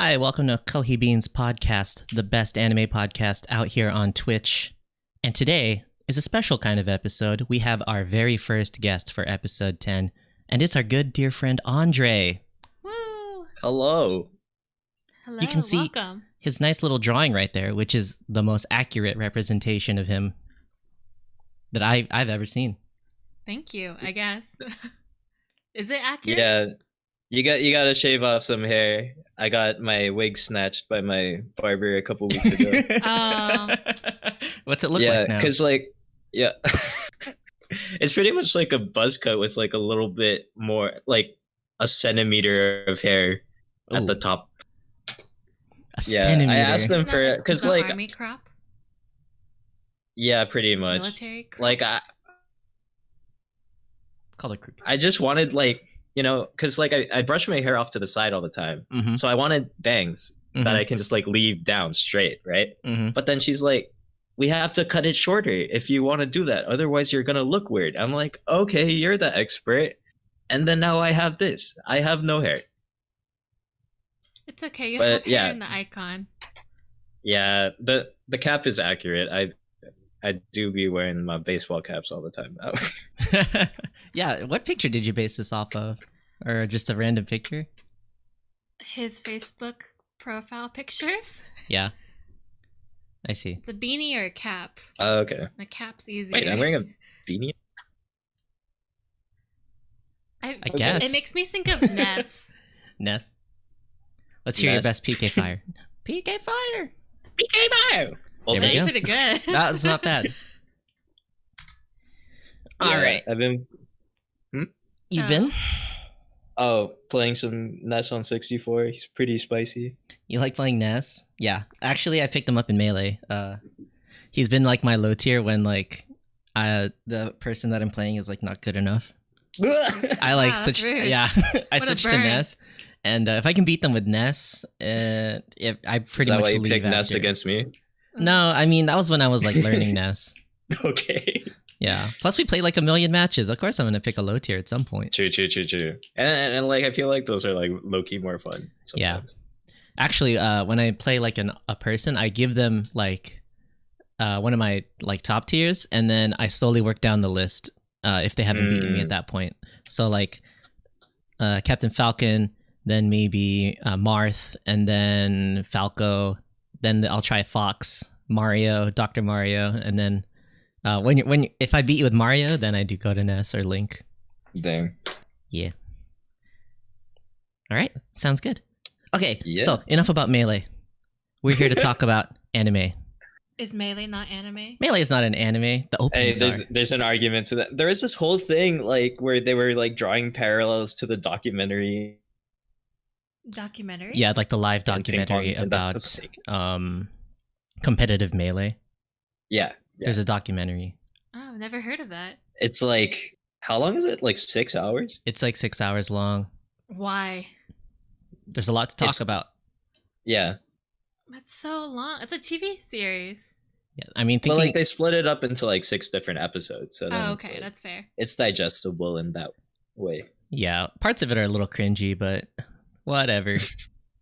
Hi, welcome to Kohi Bean's podcast, the best anime podcast out here on Twitch. And today is a special kind of episode. We have our very first guest for episode 10, and it's our good dear friend Andre. Woo! Hello. Hello, You can see welcome. his nice little drawing right there, which is the most accurate representation of him that I've ever seen. Thank you, I guess. Is it accurate? Yeah, you got to shave off some hair. I got my wig snatched by my barber a couple weeks ago. What's it look like now? Because it's pretty much like a buzz cut with like a little bit more, like a centimeter of hair at the top. Centimeter. I asked them for because like army crop, pretty much military crop. like It's called a crew. I just wanted like because like I brush my hair off to the side all the time, Mm-hmm. so I wanted bangs that I can just like leave down straight, right? Mm-hmm. But then she's like, we have to cut it shorter if you want to do that. Otherwise, you're going to look weird. I'm like, okay, you're the expert. And then now I have this. I have no hair. It's okay. You But, have hair yeah. in the icon. Yeah, the cap is accurate. I do be wearing my baseball caps all the time now. Yeah, what picture did you base this off of? Or just a random picture? His Facebook profile pictures. Yeah. I see. It's a beanie or a cap. Oh, okay. The cap's easier. Wait, I'm wearing a beanie? I guess. It makes me think of Ness. Ness. Let's hear your Ness. best PK fire. PK fire! PK Bio! Well, There we That's go. pretty good. That was not bad. All right. I've been You've been? playing some Ness on 64. He's pretty spicy. You like playing Ness? Yeah. Actually, I picked him up in Melee. He's been like my low tier when like the person that I'm playing is like not good enough. I like Wow, that's switched. rude. Yeah, I What a switched to burn. Ness, and if I can beat them with Ness, I Is pretty that much why you leave picked Ness after. against me? No, I mean that was when I was like learning Ness. Okay. Yeah. Plus, we played like a million matches. Of course, I'm gonna pick a low tier at some point. True. And like I feel like those are like low key more fun sometimes. Actually, when I play like a person, I give them like one of my like top tiers, and then I slowly work down the list if they haven't beaten me at that point. So like Captain Falcon, then maybe Marth, and then Falco. Then I'll try Fox, Mario, Dr. Mario, and then if I beat you with Mario, then I do go to Ness or Link. Dang. Yeah. All right, sounds good. Okay, Yeah. so enough about Melee. We're here to talk about anime. Is Melee not anime? Melee is not an anime. The Hey, openings are. there's an argument to that. There is this whole thing like where they were like drawing parallels to the documentary. Documentary? Yeah, like the live And ping pong, documentary and about that's like- competitive Melee. Yeah. There's a documentary. Oh, I've never heard of that. It's like how long is it? Like 6 hours? It's like 6 hours long. Why? There's a lot to talk It's- about. Yeah. That's so long. It's a TV series. Yeah, I mean, But thinking. like they split it up into like 6 different episodes. So then Oh, it's, okay, like, that's fair. it's digestible in that way. Yeah, parts of it are a little cringy, but whatever. Is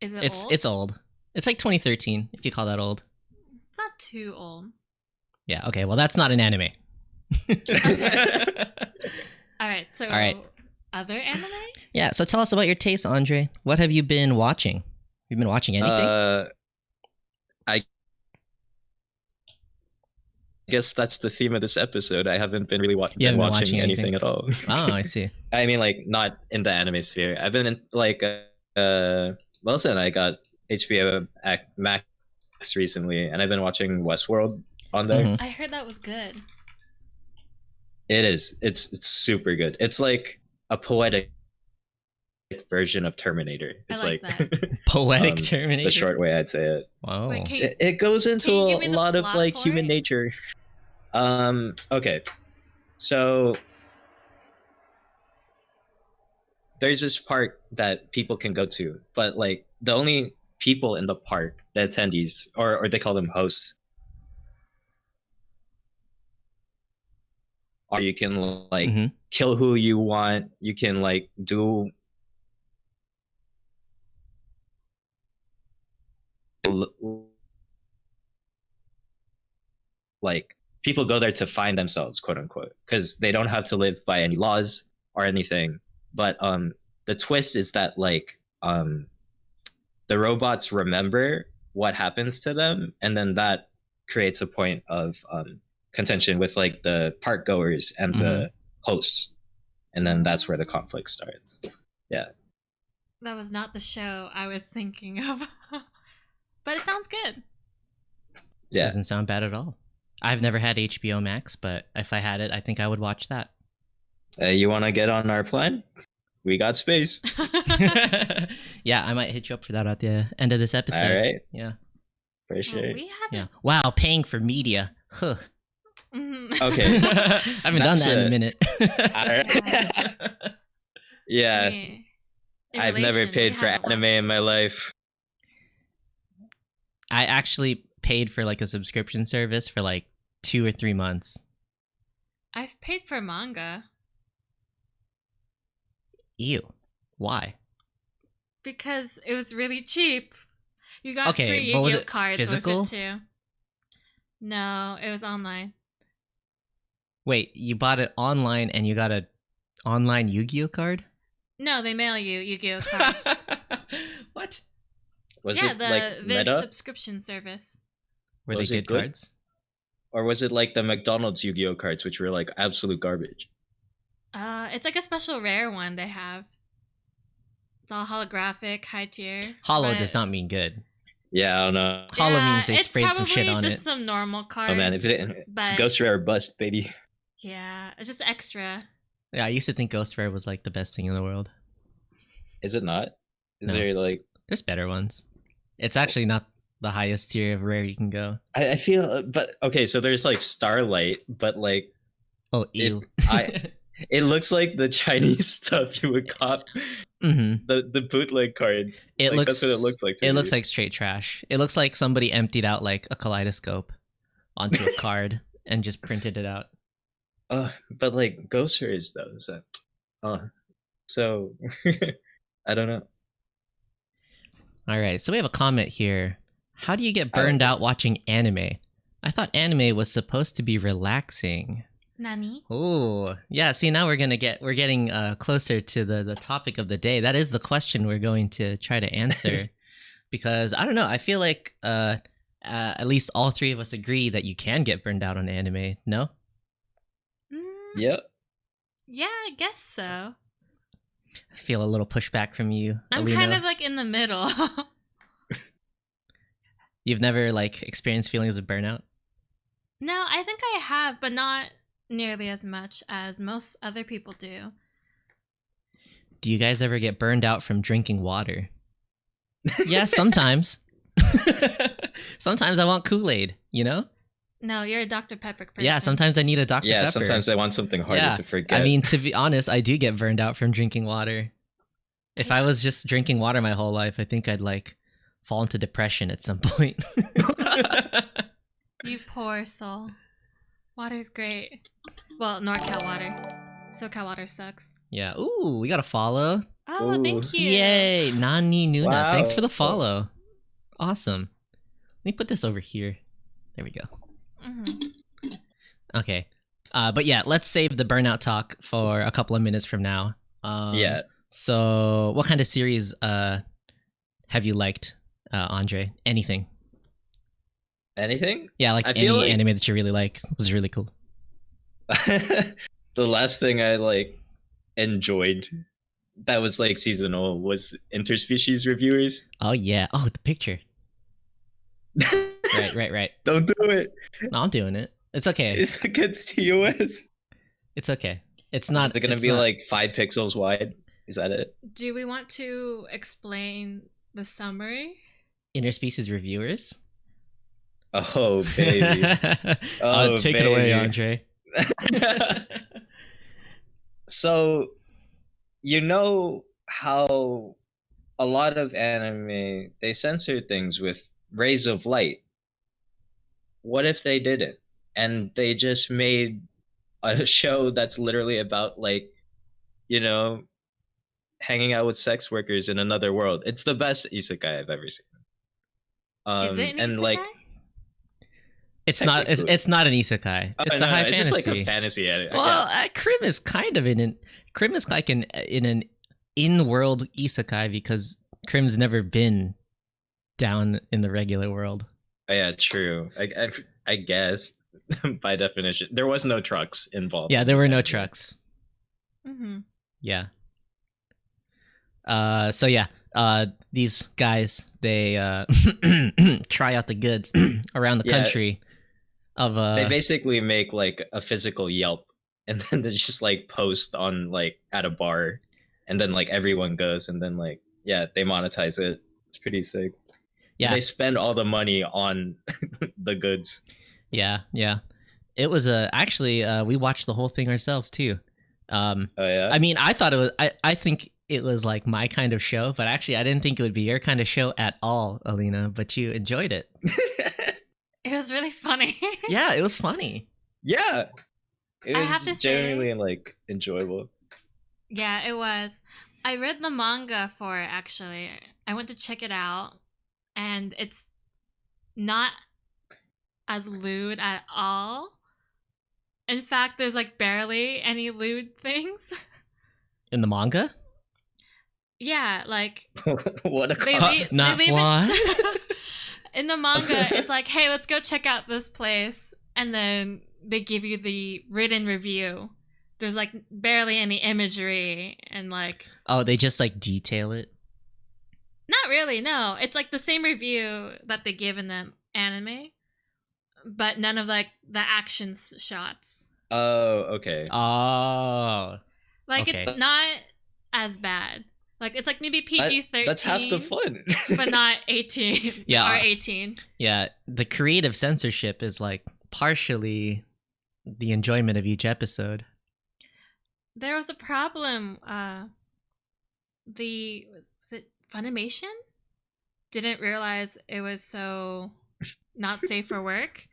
it old? It's old. It's like 2013, if you call that old. It's not too old. Yeah. Okay. Well, that's not an anime. All right, so All right. other anime? Yeah. So tell us about your taste, Andre. What have you been watching? You've been watching anything? I guess that's the theme of this episode. I haven't been really You haven't been watching watching anything anything? at all. Oh, I see. I mean, like not in the anime sphere. I've been in like Wilson and I got HBO Max recently, and I've been watching Westworld on there. Mhm. I heard that was good. It is. It's super good. It's like a poetic version of Terminator. It's like Poetic um, Terminator. the short way I'd say it. Wow. Wait, can you, It goes into Can you a give me the lot of plot like for human it? nature. Okay. So there's this park that people can go to, but like the only people in the park, the attendees, or they call them hosts, or you can like Mhm. kill who you want. You can like do like people go there to find themselves, quote unquote, because they don't have to live by any laws or anything. But the twist is that like the robots remember what happens to them, and then that creates a point of contention with like the park goers and the hosts, and then that's where the conflict starts. Yeah. That was not the show I was thinking of. But it sounds good. Yeah. Doesn't sound bad at all. I've never had HBO Max, but if I had it, I think I would watch that. You want to get on our plan? We got space. Yeah, I might hit you up for that at the end of this episode. All right. Yeah. For sure. Well, we haven't. Yeah. Wow, paying for media. Huh. Okay. I haven't done that in a minute. All right. Yeah. I've never paid for anime in my life. I actually paid for like a subscription service for like 2 or 3 months. I've paid for manga. Ew. Why? Because it was really cheap. You got Okay, free but was Yu-Gi-Oh it cards physical? with it too. No, it was online. Wait, you bought it online and you got a online Yu-Gi-Oh card? No, they mail you Yu-Gi-Oh cards. What? Was yeah, it the like Viz meta? subscription service. Were they Was it good good? cards? Or was it like the McDonald's Yu-Gi-Oh cards, which were like absolute garbage? It's like a special rare one they have. It's all holographic, high tier. Hollow but- does not mean good. Yeah, I don't know. Hollow means they it's sprayed some shit probably on just it. some normal cards. Oh man, if it, it's but- Ghost Rare or bust, baby. Yeah, it's just extra. Yeah, I used to think Ghost Rare was like the best thing in the world. Is it not? Is No. there like? There's better ones. It's actually not the highest tier of rare you can go. I feel, but okay, so there's like Starlight, but like Oh, ew. it looks like the Chinese stuff you would cop. Mm-hmm. The bootleg cards. It Like, looks. that's what it looks like. To It me. looks like straight trash. It looks like somebody emptied out like a kaleidoscope onto a card and just printed it out. But like Ghost Rares though, so I don't know. All right, so we have a comment here. How do you get burned out watching anime? I thought anime was supposed to be relaxing. Nani? Oh, yeah. See, now we're getting closer to the topic of the day. That is the question we're going to try to answer, because I don't know. I feel like at least all three of us agree that you can get burned out on anime. No? Yep. Yeah, I guess so. I feel a little pushback from you. I'm Alina. kind of like in the middle. You've never like experienced feelings of burnout? No, I think I have, but not nearly as much as most other people do. Do you guys ever get burned out from drinking water? Yeah, sometimes. Sometimes I want Kool-Aid, you know? No, you're a Dr. Pepper person. Yeah, sometimes I need a Dr. Yeah, Pepper. sometimes I want something harder to forget. I mean, to be honest, I do get burned out from drinking water. If I was just drinking water my whole life, I think I'd like fall into depression at some point. You poor soul. Water's great. Well, NorCal water. SoCal water sucks. Yeah. Ooh, we got a follow. Oh, Ooh. thank you. Yay, Nani Nuna. Wow. Thanks for the follow. Awesome. Let me put this over here. There we go. Mm-hmm. Okay. But yeah, let's save the burnout talk for a couple of minutes from now. Yeah. So, what kind of series have you liked, Andre? Anything? Anything? Yeah, like I any feel like- anime that you really like was really cool. The last thing I like enjoyed that was like seasonal was interspecies reviewers. Oh yeah. Oh, the picture. Right. Don't do it. No, I'm doing it. It's okay. It's against TOS. It's okay. It's not. Is it gonna it's be not- like 5 pixels wide? Is that it? Do we want to explain the summary? interspecies reviewers? Oh baby. Oh, take it away, baby. Andre. So, you know how a lot of anime they censor things with rays of light. What if they didn't? And they just made a show that's literally about like, you know, hanging out with sex workers in another world. It's the best isekai I've ever seen. Is it an and isekai? like It's not. Technically. It's not an isekai. Oh, It's no, a high no, it's fantasy. just like a fantasy anime. Well, Crim is kind of Crim is like in an in-world isekai because Crim's never been down in the regular world. Yeah, true. I guess by definition, there was no trucks involved. Yeah, in there this were no anime. trucks. Mm-hmm. Yeah. So yeah, these guys, they try out the goods around the Yeah. country of They basically make like a physical Yelp, and then they just like post on like at a bar, and then like everyone goes, and then like they monetize it. It's pretty sick. yeah, They spend all the money on the goods. yeah. It was actually we watched the whole thing ourselves too. Oh yeah. I mean, I thought it was. I think it was like my kind of show, but actually, I didn't think it would be your kind of show at all, Alina. But you enjoyed it. It was really funny. Yeah, it was funny. Yeah. It I was have to say- genuinely like enjoyable. Yeah, it was. I read the manga for it, actually. I went to check it out, and it's not as lewd at all. In fact, there's like barely any lewd things. In the manga, Yeah, like What a they leave, not they leave what? it. In the manga, it's like, hey, let's go check out this place, and then they give you the written review. There's like barely any imagery, and like oh, they just like detail it. not really. No, it's like the same review that they give in the anime, but none of like the action shots. Oh, okay. Oh, Like Okay. it's not as bad. Like it's like maybe PG-13. That's half the fun. but not 18. Yeah. Or 18. yeah. The creative censorship is like partially the enjoyment of each episode. There was a problem. Was it Funimation? Didn't realize it was so not safe for work,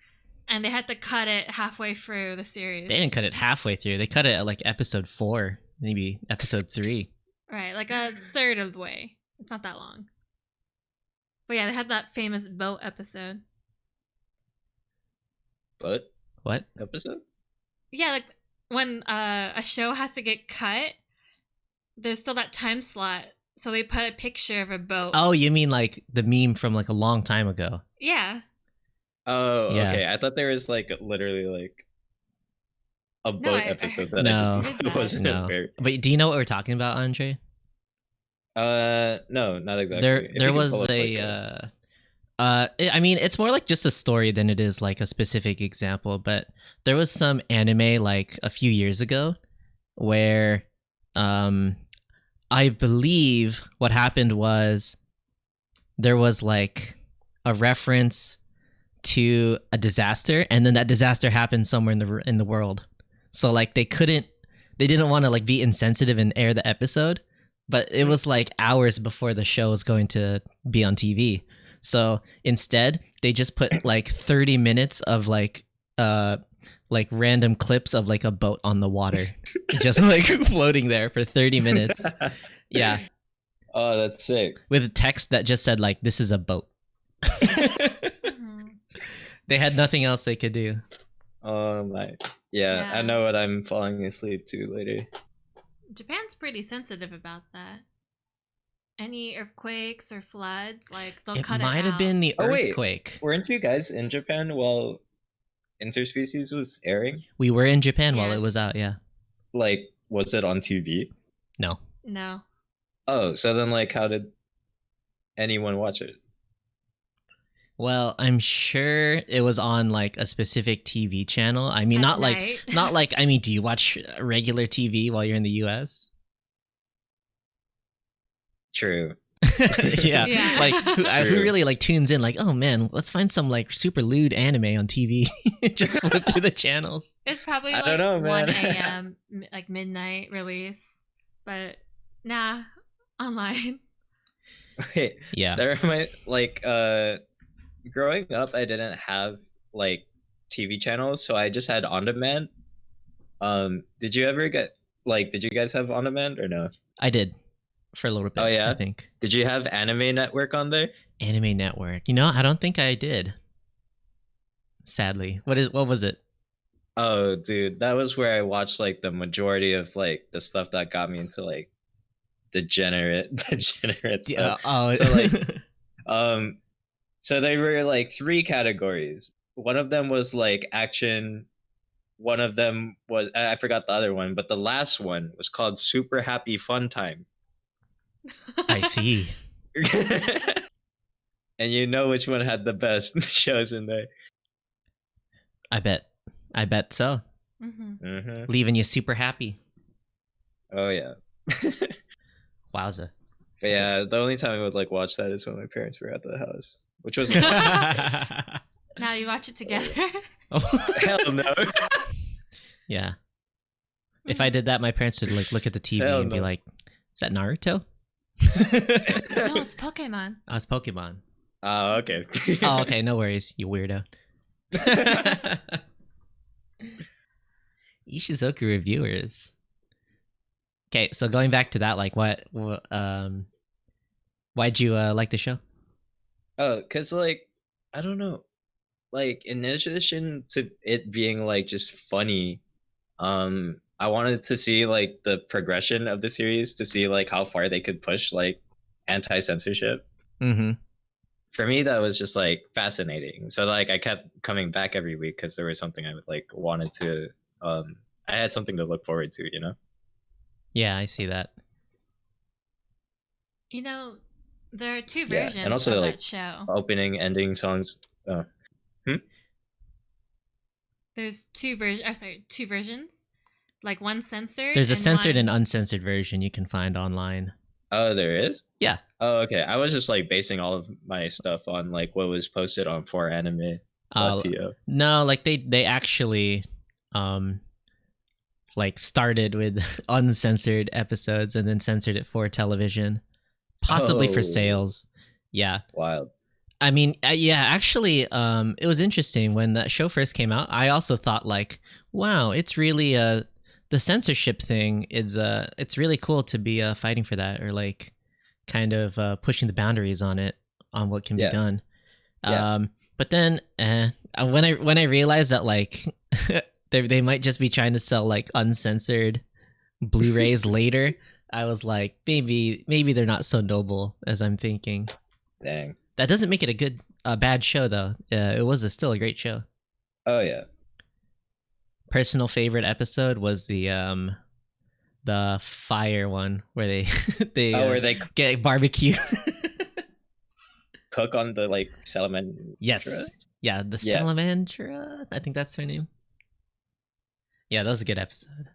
and they had to cut it halfway through the series. They didn't cut it halfway through. They cut it at like episode 4, maybe episode 3. Right, like a third of the way. It's not that long. But yeah, they had that famous boat episode. But What? episode? Yeah, like when a show has to get cut, there's still that time slot. So they put a picture of a boat. Oh, you mean like the meme from like a long time ago? Yeah. Oh, Yeah. okay. I thought there was like literally like a No, boat I episode heard- that I No. just wasn't No. very. But do you know what we're talking about, Andre? No, not exactly. If you There could was pull up, I mean, it's more like just a story than it is like a specific example, but there was some anime like a few years ago where I believe what happened was there was like a reference to a disaster, and then that disaster happened somewhere in the world. So like they didn't want to like be insensitive and air the episode, but it was like hours before the show was going to be on TV. So instead, they just put like 30 minutes of like random clips of like a boat on the water, just like floating there for 30 minutes. Yeah, Oh, that's sick. with text that just said like, "This is a boat." Mhm. They had nothing else they could do. Oh my. Yeah, Yeah. I know what I'm falling asleep to later. Japan's pretty sensitive about that. Any earthquakes or floods, like they'll It cut might it have out. been the Oh, wait. earthquake. Weren't you guys in Japan while Interspecies was airing? We were in Japan while it Yes. was out. Yeah. Like, was it on TV? No. No. Oh, so then like how did anyone watch it? Well, I'm sure it was on like a specific TV channel. I mean, At not like night. not like I mean, do you watch regular TV while you're in the US? True. Yeah. Yeah. Like who True. really like tunes in like, "Oh man, let's find some like super lewd anime on TV." Just flip through the channels. It's probably I like don't know, 1 man. a.m. Like midnight release. But nah, online. Wait, Yeah. there might like growing up I didn't have like TV channels, so I just had on demand. Did you ever get like did you guys have on demand or no? I did for a little bit, Oh, yeah? I think. Did you have Anime Network on there? Anime Network. You know, I don't think I did. Sadly, what was it? Oh, dude, that was where I watched like the majority of like the stuff that got me into like degenerate Yeah. stuff. Oh. So like, um, so they were like three categories. One of them was like action. One of them was I forgot the other one, but the last one was called Super Happy Fun Time. I see. And you know which one had the best shows in there. I bet so. Mm-hmm. Leaving you super happy. Oh yeah. Wowza. But yeah, the only time I would like watch that is when my parents were at the house, which was Now you watch it together. hell no. Yeah. If I did that, my parents would like look at the TV Hell and be no. like, "Is that Naruto?" No, it's Pokemon. Oh, it's Pokemon. Oh, okay. Oh, okay. No worries, you weirdo. Ishizoku reviewers. Okay, so going back to that, like, why'd you like the show? Oh, cause like I don't know, like in addition to it being like just funny, I wanted to see like the progression of the series to see like how far they could push like anti-censorship. Mm-hmm. For me, that was just like fascinating. So like I kept coming back every week because there was something I would like wanted to. I had something to look forward to, you know. Yeah, I see that. You know, there are two Yeah, versions and also, of like, that show. Opening, ending songs. There's two versions. Like one censored. There's a and censored one... and uncensored version you can find online. Oh, there is? Yeah. Oh, okay. I was just like basing all of my stuff on like what was posted on 4anime.to. No, like they actually like started with uncensored episodes and then censored it for television, possibly for Oh. sales. Yeah. Wild. I mean, yeah, actually, it was interesting when that show first came out. I also thought like, wow, it's really the censorship thing is it's really cool to be fighting for that, or like kind of pushing the boundaries on it, on what can be Yeah. done. Yeah. But then when I realized that like they might just be trying to sell like uncensored Blu-rays later, I was like, maybe they're not so noble as I'm thinking. Dang. That doesn't make it a bad show though. It was still a great show. Oh yeah. Personal favorite episode was the fire one where they where they get barbecue. cook on the like salamander. Yes. Yeah, the salamandra. I think that's her name. Yeah, that was a good episode.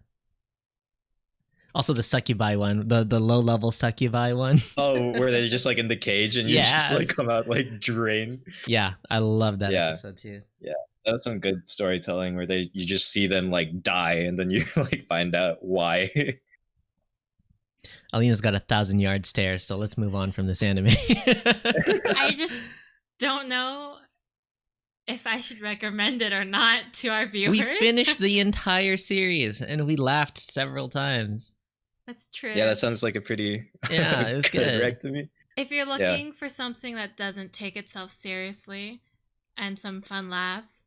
Also the succubi one, the low level succubi one. Oh, where they're just like in the cage and you just like come out like drained. Yeah, I love that episode too. Yeah, that was some good storytelling where you just see them like die and then you like find out why. Alina's got 1,000-yard stare, so let's move on from this anime. I just don't know if I should recommend it or not to our viewers. We finished the entire series and we laughed several times. That's true. Yeah, that sounds like a pretty it was good rec to me. If you're looking for something that doesn't take itself seriously and some fun laughs,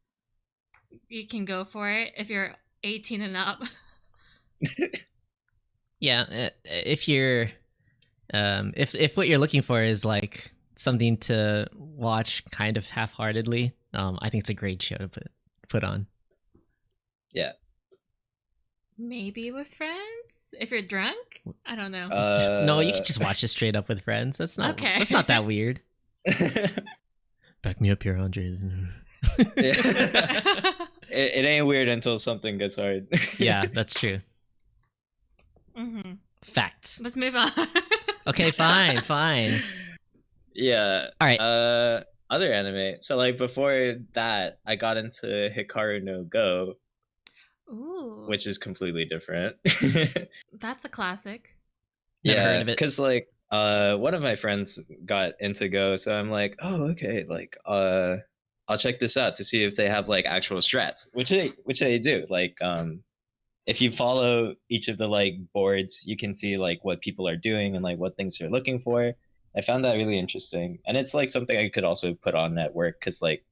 you can go for it if you're 18 and up. Yeah, if you're if what you're looking for is like something to watch kind of half-heartedly, I think it's a great show to put on. Yeah. Maybe with friends? If you're drunk? I don't know. No, you can just watch it straight up with friends. That's not Okay. That's not that weird. Back me up here, Andre. It ain't weird until something gets hard. Yeah, that's true. Mm-hmm. Facts. Let's move on. Okay, fine. Yeah. All right. Other anime. So like before that, I got into Hikaru no Go, Ooh. which is completely different. That's a classic. Never Yeah, heard of it. because like one of my friends got into Go, so I'm like, oh okay, like I'll check this out to see if they have like actual strats, which they do. Like if you follow each of the like boards, you can see like what people are doing and like what things they're looking for. I found that really interesting, and it's like something I could also put on at work because like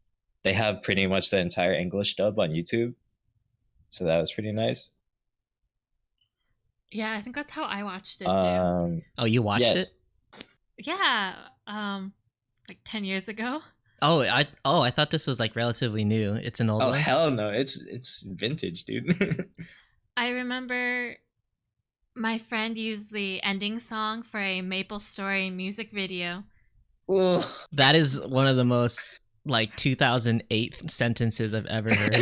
they have pretty much the entire English dub on YouTube, so that was pretty nice. Yeah, I think that's how I watched it too. Oh, you watched Yes. it? Yeah, like 10 years ago. Oh, I thought this was like relatively new. It's an old Oh one. hell no! It's vintage, dude. I remember my friend used the ending song for a Maple Story music video. Ugh. That is one of the most like 2008 sentences I've ever heard.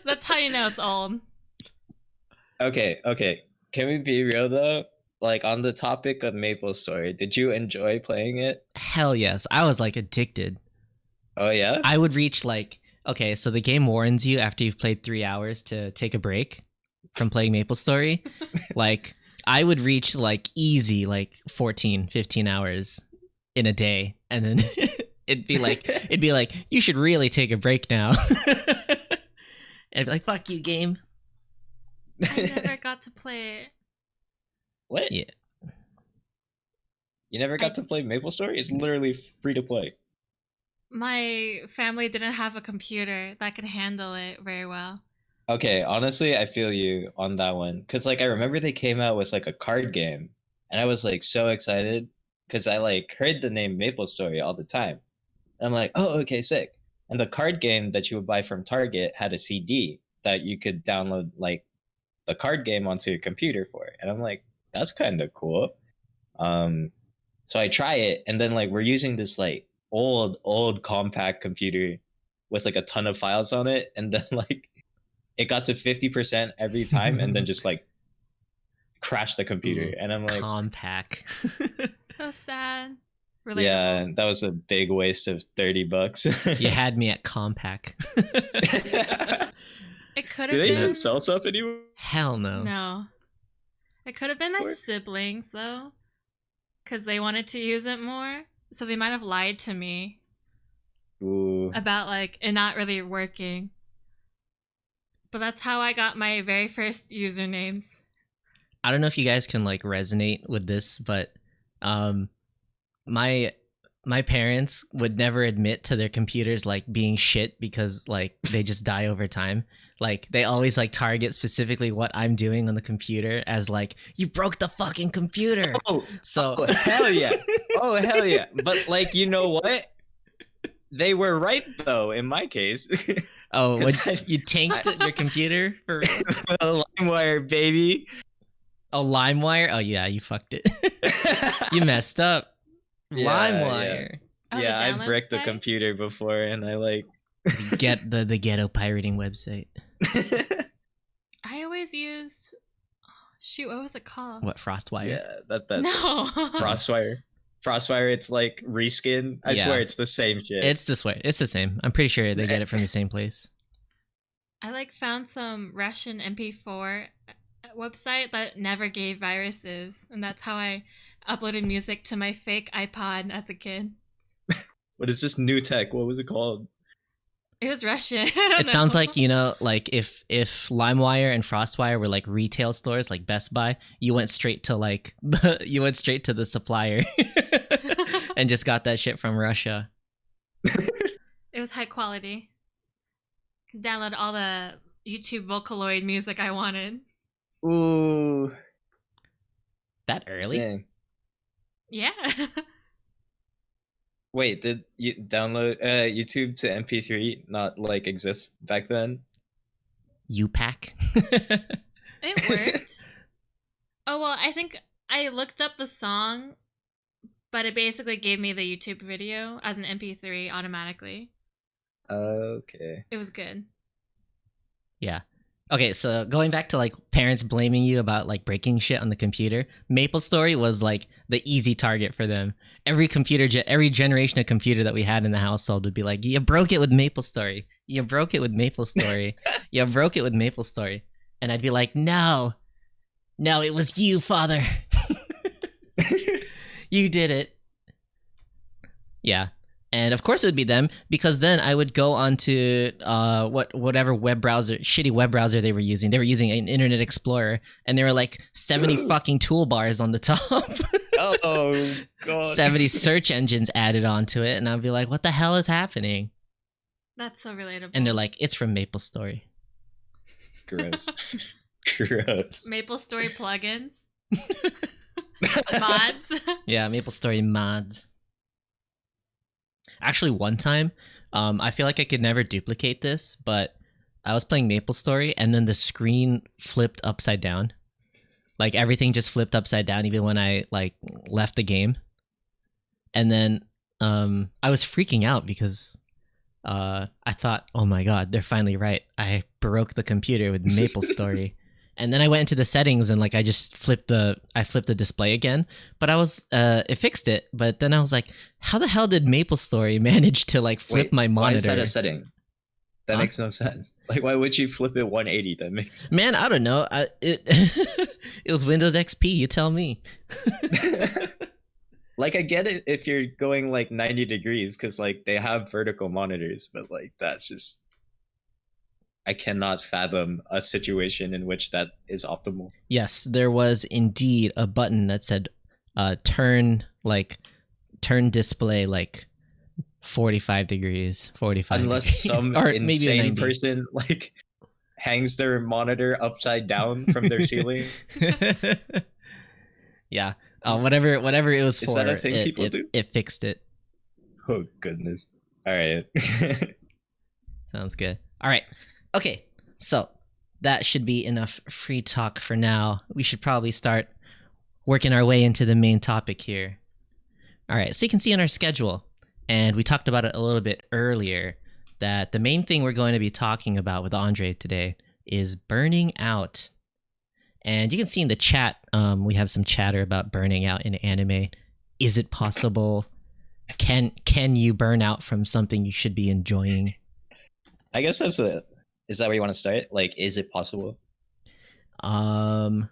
That's how you know it's old. Okay. Can we be real though? Like on the topic of Maple Story, did you enjoy playing it? Hell yes, I was like addicted. Oh yeah. I would reach like, okay, so the game warns you after you've played 3 hours to take a break from playing Maple Story. Like I would reach like easy like 14, 15 hours in a day, and then it'd be like you should really take a break now. And I'd be like, fuck you, game. I never got to play it. What? Yeah. You never got to play Maple Story? It's literally free to play. My family didn't have a computer that could handle it very well. Okay, honestly, I feel you on that one. Cause like I remember they came out with like a card game, and I was like so excited because I like heard the name Maple Story all the time. And I'm like, oh, okay, sick. And the card game that you would buy from Target had a CD that you could download like the card game onto your computer for it. And I'm like, that's kind of cool. So I try it, and then like we're using this like old compact computer with like a ton of files on it, and then like it got to 50% every time, and then just like crashed the computer. And I'm like, compact. So sad. Relatable. yeah, that was a big waste of $30. You had me at compact. It could Do have they been. even sell stuff anymore? Hell no. No. It could have been my Or- siblings, though. Because they wanted to use it more. So they might have lied to me Ooh. about, like, it not really working. But that's how I got my very first usernames. I don't know if you guys can like resonate with this, but my parents would never admit to their computers like being shit because like they just die over time. Like they always like target specifically what I'm doing on the computer as like, you broke the fucking computer. Oh, So oh, hell yeah. Oh, hell yeah. But like, you know what? They were right though, in my case. oh, 'Cause what, you tanked your computer for real? LimeWire, baby. Oh, LimeWire? Oh yeah, you fucked it. You messed up. Yeah, LimeWire. Oh, the Yeah, I download bricked the site? computer before, and I like. Get the ghetto pirating website. I always used. Shoot, what was it called? What, Frostwire? Yeah, that's No. Frostwire. Frostwire, it's like reskin. I Yeah. swear it's the same shit. It's this way. It's the same. I'm pretty sure they get it from the same place. I like found some Russian MP4 website that never gave viruses, and that's how I uploaded music to my fake iPod as a kid. What is this new tech? What was it called? It was Russian. I don't It sounds know. like, you know, like if LimeWire and Frostwire were like retail stores like Best Buy, you went straight to like you went straight to the supplier and just got that shit from Russia. It was high quality. Could download all the YouTube Vocaloid music I wanted. Ooh, That early? dang. Yeah. Wait, did you download YouTube to MP3 not like exist back then? UPack. It worked. Oh, well, I think I looked up the song, but it basically gave me the YouTube video as an MP3 automatically. Okay. It was good. Yeah. Okay, so going back to like parents blaming you about like breaking shit on the computer, MapleStory was like the easy target for them. Every every generation of computer that we had in the household would be like, "You broke it with MapleStory. You broke it with MapleStory. You broke it with MapleStory." And I'd be like, "No, it was you, father. You did it." Yeah. And of course it would be them, because then I would go onto whatever shitty web browser they were using. They were using an Internet Explorer, and there were like 70 fucking toolbars on the top. Oh god. 70 search engines added onto it, and I'd be like, what the hell is happening? That's so relatable. And they're like, it's from Maple Story. Gross. Gross. Maple Story plugins. Mods. Yeah, Maple Story mods. Actually, one time, I feel like I could never duplicate this, but I was playing Maple Story and then the screen flipped upside down. Like everything just flipped upside down even when I like left the game. And then I was freaking out because I thought, oh my god, they're finally right. I broke the computer with Maple Story. And then I went into the settings and like I just flipped the display again. But I was it fixed it. But then I was like, how the hell did Maple Story manage to like flip Wait, my monitor? Why is that a setting? That makes no sense. Like, why would you flip it 180? That makes sense. Man, I don't know. It was Windows XP. You tell me. Like, I get it if you're going like 90 degrees because like they have vertical monitors, but like that's just, I cannot fathom a situation in which that is optimal. Yes, there was indeed a button that said turn display like 45 degrees, 45 Unless degrees. some Or maybe insane 90. person like hangs their monitor upside down from their ceiling. Yeah. Whatever it was Is for, that a thing people do? It fixed it. Oh goodness. All right. Sounds good. All right. Okay. So that should be enough free talk for now. We should probably start working our way into the main topic here. All right. So you can see on our schedule, and we talked about it a little bit earlier, that the main thing we're going to be talking about with Andre today is burning out. And you can see in the chat, we have some chatter about burning out in anime. Is it possible? Can you burn out from something you should be enjoying? I guess is that where you want to start? Like, is it possible? Well,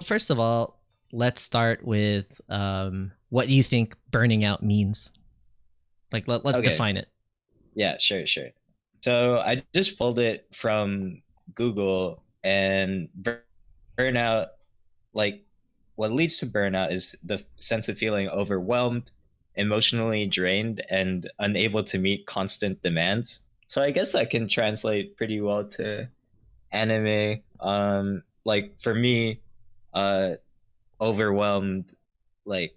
first of all, let's start with what do you think burning out means? Like, let's Okay. define it. Yeah, sure. So I just pulled it from Google, and burnout, like what leads to burnout is the sense of feeling overwhelmed, emotionally drained, and unable to meet constant demands. So I guess that can translate pretty well to anime. Like for me, overwhelmed like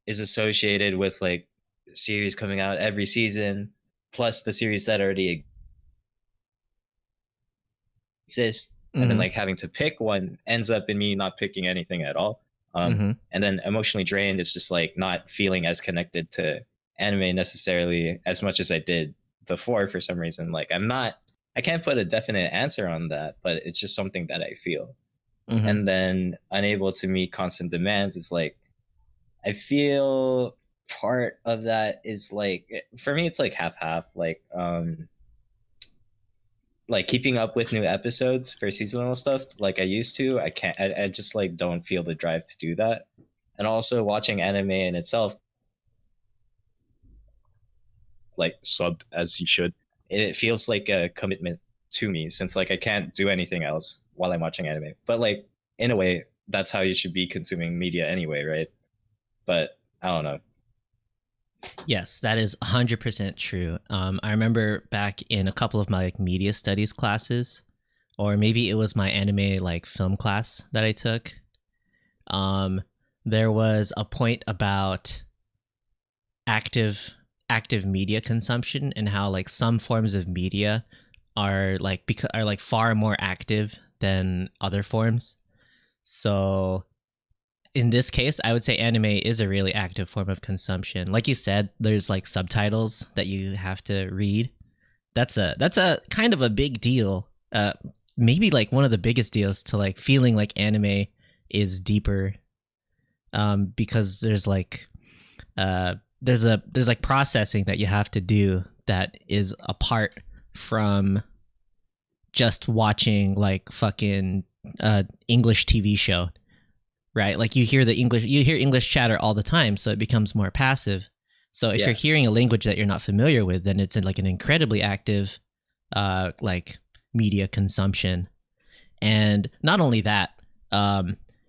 is associated with like series coming out every season, plus the series that already exist, and then like having to pick one ends up in me not picking anything at all. And then emotionally drained is just like not feeling as connected to anime necessarily as much as I did before for some reason. Like I can't put a definite answer on that, but it's just something that I feel. And then unable to meet constant demands is like, I feel part of that is like, for me, it's like half, like keeping up with new episodes for seasonal stuff like I used to. I just like don't feel the drive to do that. And also watching anime in itself, like subbed as you should, it feels like a commitment to me, since like I can't do anything else while I'm watching anime. But like in a way, that's how you should be consuming media anyway, right? But I don't know. Yes, that is 100% true. I remember back in a couple of my like media studies classes, or maybe it was my anime like film class that I took. There was a point about active media consumption and how like some forms of media are like far more active than other forms. So in this case, I would say anime is a really active form of consumption. Like you said, there's like subtitles that you have to read. That's a kind of a big deal. Maybe like one of the biggest deals to like feeling like anime is deeper. Because there's like processing that you have to do that is apart from just watching like fucking English TV show. Right, like you hear English chatter all the time, so it becomes more passive. So if you're hearing a language that you're not familiar with, then it's like an incredibly active, like media consumption. And not only that,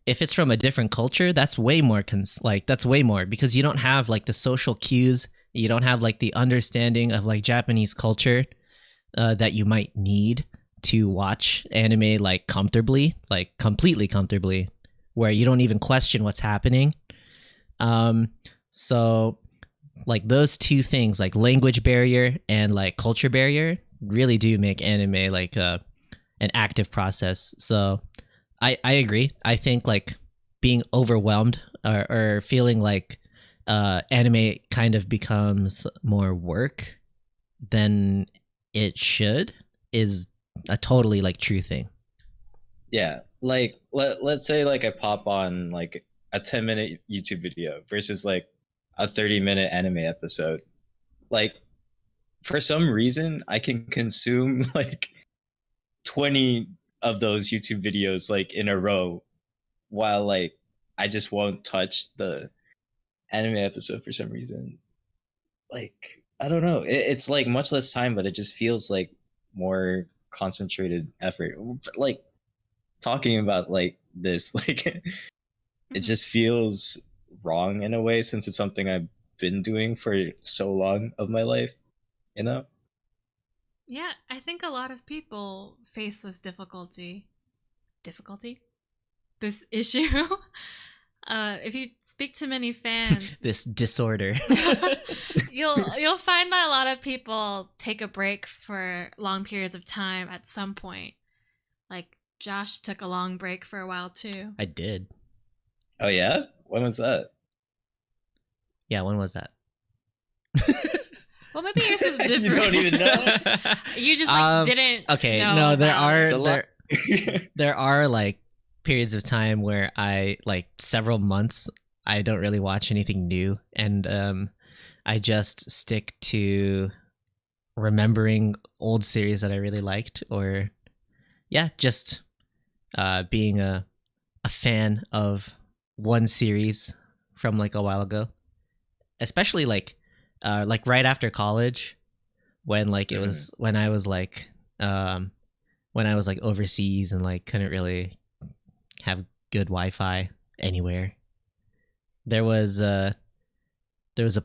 if it's from a different culture, that's way more. That's way more because you don't have like the social cues You don't have like the understanding of like Japanese culture that you might need to watch anime like comfortably, like completely comfortably, where you don't even question what's happening. So like those two things, like language barrier and like culture barrier, really do make anime like an active process. So I agree. I think like being overwhelmed or feeling like anime kind of becomes more work than it should is a totally like true thing. Yeah, like let's say like I pop on like a 10-minute YouTube video versus like a 30-minute anime episode. Like for some reason I can consume like 20 of those YouTube videos like in a row while like I just won't touch the anime episode for some reason. Like I don't know. It's like much less time, but it just feels like more concentrated effort. Like talking about like this, like it just feels wrong in a way since it's something I've been doing for so long of my life, you know? Yeah, I think a lot of people face this difficulty. Difficulty? This issue. If you speak to many fans, This disorder. you'll find that a lot of people take a break for long periods of time at some point. Like Josh took a long break for a while too. I did. Oh yeah? When was that? Yeah, when was that? Well, maybe yours is different. You don't even know? You just like didn't. Okay, know no, there about are it. It's a lot. there are like periods of time where I like several months I don't really watch anything new, and I just stick to remembering old series that I really liked, or yeah, just being a fan of one series from like a while ago, especially like right after college, when like it was when I was like overseas and like couldn't really have good Wi-Fi anywhere. There was a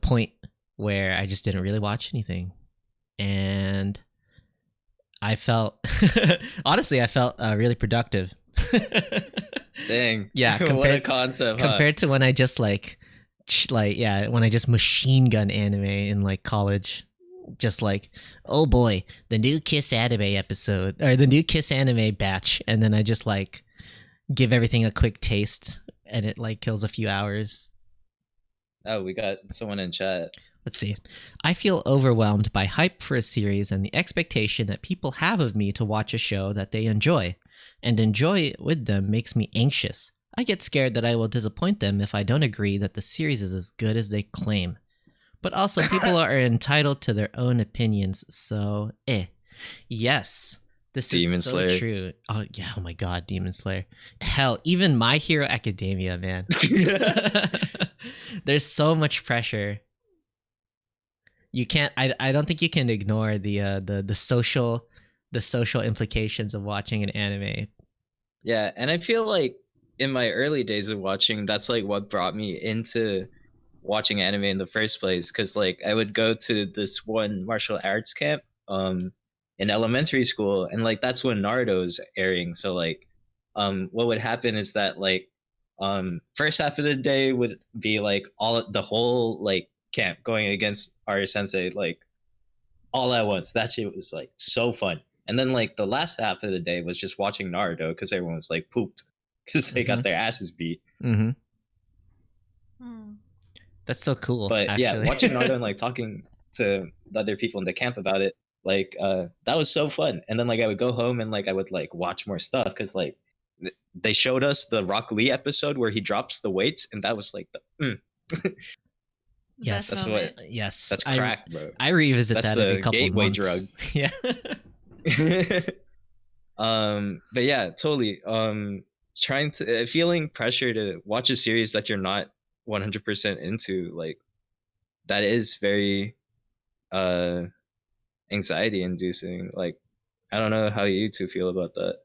point where I just didn't really watch anything, and I felt honestly I felt really productive. Dang. Yeah, What a concept, huh? compared to when I just when I just machine gun anime in like college, just like, oh boy, the new Kiss anime episode or the new Kiss anime batch, and then I just like give everything a quick taste, and it like kills a few hours. Oh, we got someone in chat. Let's see. I feel overwhelmed by hype for a series and the expectation that people have of me to watch a show that they enjoy, and enjoy it with them makes me anxious. I get scared that I will disappoint them if I don't agree that the series is as good as they claim. But also, people are entitled to their own opinions, so yes, this Demon is so Slayer. true. Oh yeah, oh my god, Demon Slayer. Hell, even My Hero Academia, man. There's so much pressure. You can't. I don't think you can ignore the social implications of watching an anime. Yeah, and I feel like in my early days of watching, that's like what brought me into watching anime in the first place. Because like I would go to this one martial arts camp in elementary school, and like that's when Naruto's airing. So like what would happen is that like first half of the day would be like the whole like camp going against our sensei like all at once. That shit was like so fun. And then like the last half of the day was just watching Naruto because everyone was like pooped because they got their asses beat. Mm-hmm. Hmm. That's so cool. But actually. yeah, watching Naruto and like talking to the other people in the camp about it, like that was so fun. And then like I would go home and like I would like watch more stuff because like they showed us the Rock Lee episode where he drops the weights, and that was like the Yes, Best that's what. moment. yes, That's crack, bro. I revisit That's that every the couple gateway months. drug. Yeah. But yeah, totally. Trying to feeling pressure to watch a series that you're not 100% into, like that is very anxiety inducing. Like I don't know how you two feel about that.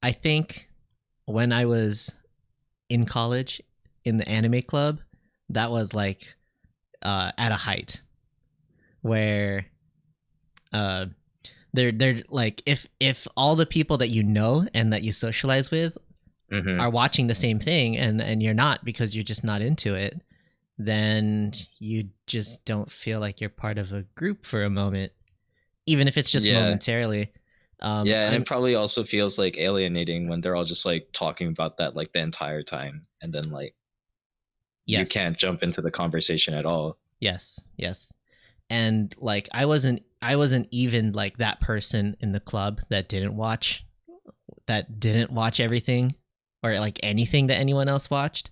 I think when I was in college in the anime club, that was like at a height where they're like if all the people that you know and that you socialize with Mm-hmm. are watching the same thing and you're not because you're just not into it, then you just don't feel like you're part of a group for a moment, even if it's just Yeah. momentarily. Yeah, and I'm- it probably also feels like alienating when they're all just like talking about that like the entire time, and then like you yes. can't jump into the conversation at all. Yes, yes. And like I wasn't even like that person in the club that didn't watch everything or like anything that anyone else watched.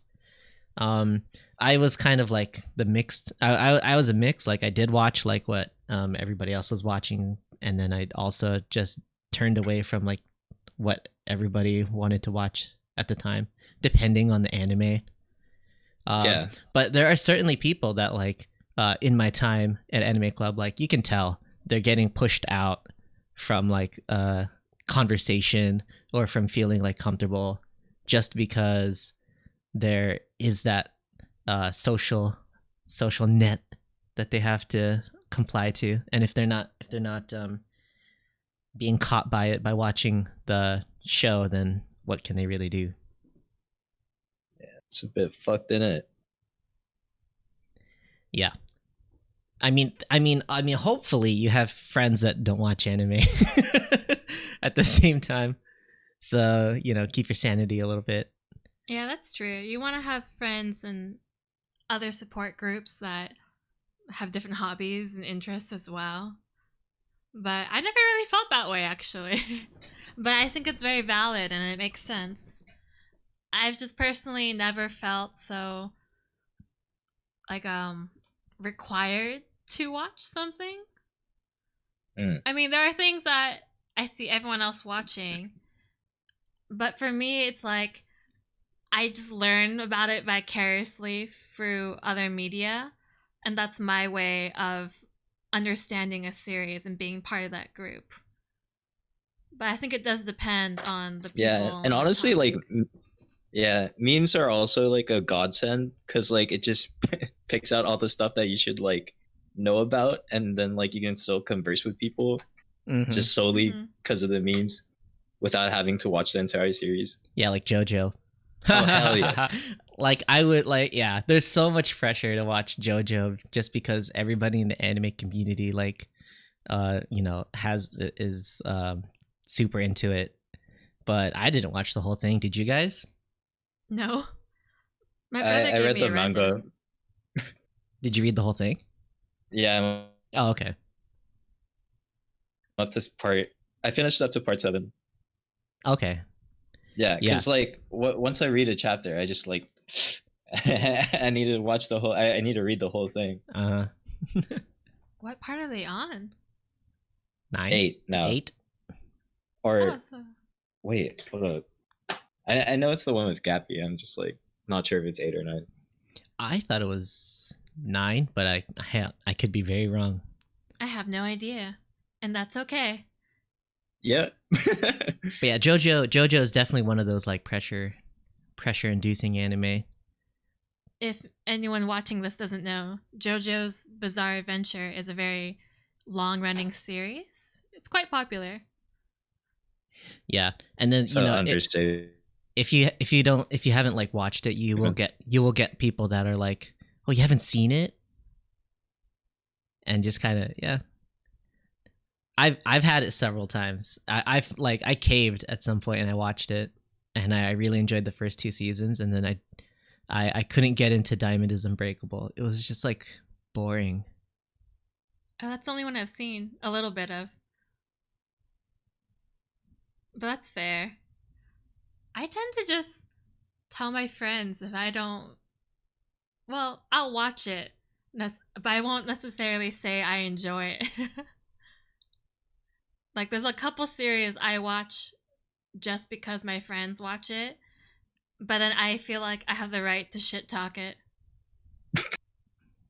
I was kind of like the mixed I was a mix. Like I did watch like what everybody else was watching, and then I also just turned away from like what everybody wanted to watch at the time, depending on the anime. Yeah. But there are certainly people that like in my time at Anime Club, like you can tell they're getting pushed out from like conversation or from feeling like comfortable just because there is that social net that they have to comply to, and if they're not being caught by it by watching the show, then what can they really do? It's a bit fucked in it. Yeah. I mean, hopefully you have friends that don't watch anime at the same time. So, keep your sanity a little bit. Yeah, that's true. You want to have friends and other support groups that have different hobbies and interests as well. But I never really felt that way, actually. But I think it's very valid and it makes sense. I've just personally never felt so like required to watch something. I mean, there are things that I see everyone else watching, but for me it's like I just learn about it vicariously through other media, and that's my way of understanding a series and being part of that group. But I think it does depend on the people. Yeah, and honestly, like, yeah, memes are also like a godsend because like it just picks out all the stuff that you should like know about, and then like you can still converse with people just solely because of the memes without having to watch the entire series. Yeah, like JoJo. Oh, hell yeah. Like I would like, yeah, there's so much pressure to watch JoJo just because everybody in the anime community like is super into it. But I didn't watch the whole thing. Did you guys? No. My brother I gave read me the a manga. rundown. Did you read the whole thing? Yeah, Oh, okay. up to part. I finished up to part 7. Okay. Yeah, because like once I read a chapter, I just like I need to watch the whole. I need to read the whole thing. What part are they on? 9? 8 now. 8? Or Oh, so... wait, hold up. I know it's the one with Gappy. I'm just like not sure if it's 8 or 9. I thought it was 9, but I could be very wrong. I have no idea, and that's okay. Yeah. But yeah, JoJo is definitely one of those like pressure inducing anime. If anyone watching this doesn't know, JoJo's Bizarre Adventure is a very long-running series. It's quite popular. Yeah, and then So understated. if you haven't like watched it, you will get people that are like, oh, you haven't seen it, and just kind of yeah. I've had it several times. I caved at some point and I watched it, and I really enjoyed the first 2 seasons, and then I couldn't get into Diamond is Unbreakable. It was just like boring. Oh, that's the only one I've seen a little bit of. But that's fair. I tend to just tell my friends if I don't... Well, I'll watch it, but I won't necessarily say I enjoy it. Like, there's a couple series I watch just because my friends watch it, but then I feel like I have the right to shit talk it.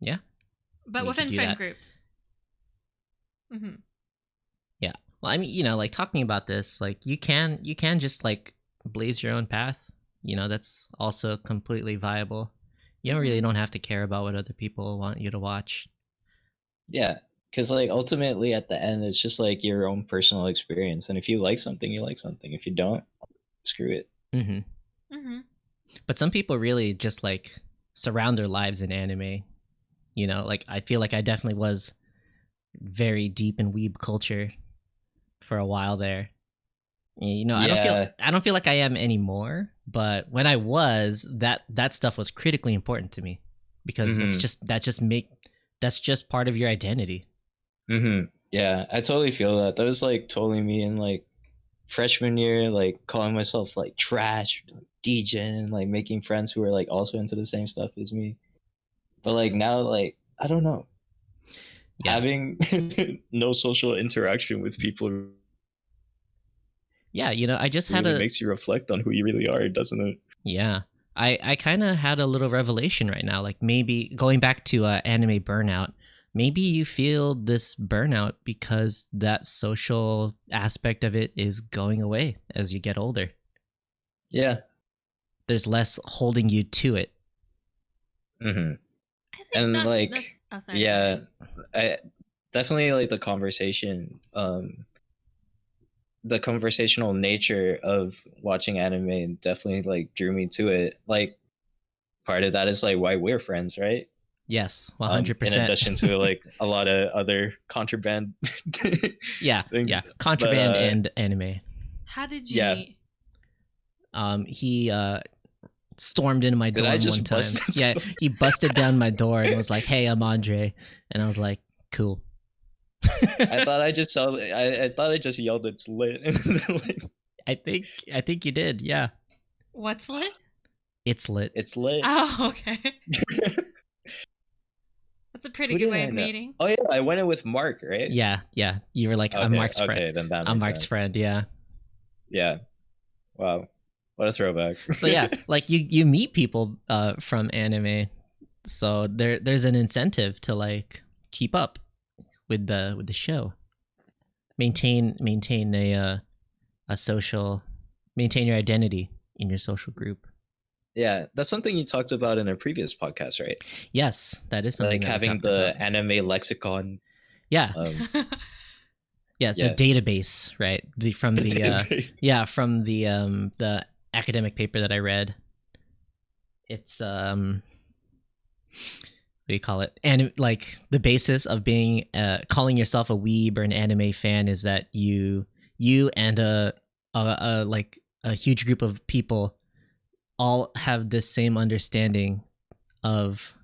Yeah. But You within can do friend that. groups. Mm-hmm. Yeah. Well, I mean, like talking about this, like you can just like blaze your own path. That's also completely viable. You don't have to care about what other people want you to watch. Yeah, because like ultimately at the end, it's just like your own personal experience, and if you like something, you like something. If you don't, screw it. But some people really just like surround their lives in anime. You know, like I feel like I definitely was very deep in weeb culture for a while there. You know, Yeah. I don't feel like I am anymore, but when I was, that stuff was critically important to me because that's just part of your identity. Yeah, I totally feel that. That was like totally me in like freshman year, like calling myself like trash, DJing, like making friends who were like also into the same stuff as me. But like now, like I don't know, Yeah. having no social interaction with people. Yeah, you know, I just had really makes you reflect on who you really are, doesn't it? Yeah. I kind of had a little revelation right now. Like maybe going back to anime burnout, maybe you feel this burnout because that social aspect of it is going away as you get older. Yeah. There's less holding you to it. And like, yeah, I definitely like the conversation, the conversational nature of watching anime definitely like drew me to it. Like part of that is like why we're friends, right? Yes, 100%. In addition to like a lot of other contraband yeah, things. Yeah, contraband and anime. How did you meet? He stormed into my dorm one time. Yeah, he busted down my door and was like, "Hey, I'm Andre," and I was like, "Cool." I thought I just yelled it's lit. I think you did. Yeah. What's lit? It's lit. It's lit. Oh, okay. That's a pretty good way of meeting. Oh yeah, I went in with Mark, right? Yeah. You were like, okay, I'm Mark's friend. Okay, then that makes I'm Mark's sense. friend. Yeah. Yeah. Wow. What a throwback. So yeah, like you meet people from anime, so there's an incentive to like keep up with the show. Maintain a social, maintain your identity in your social group. Yeah, that's something you talked about in a previous podcast, right? Yes, that is something like having the about. Anime lexicon. Yeah. The database, right? From the academic paper that I read. It's what do you call it? And like the basis of being calling yourself a weeb or an anime fan is that you and a huge group of people all have this same understanding of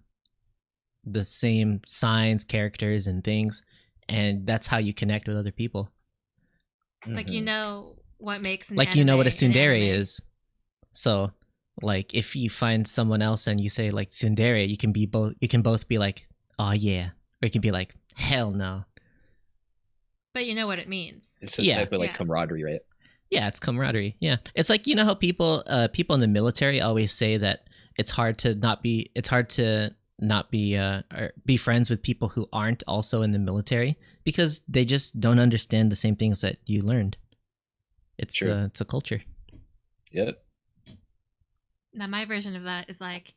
the same signs, characters, and things, and that's how you connect with other people. Like you know what makes an like anime, you know what a tsundere is. So like if you find someone else and you say like tsundere, you can both be like, oh yeah, or you can be like, hell no. But you know what it means. It's a type of like camaraderie, right? Yeah, it's camaraderie. Yeah, it's like, you know how people in the military always say that it's hard to not be or be friends with people who aren't also in the military because they just don't understand the same things that you learned. It's a culture. Yep. Now my version of that is like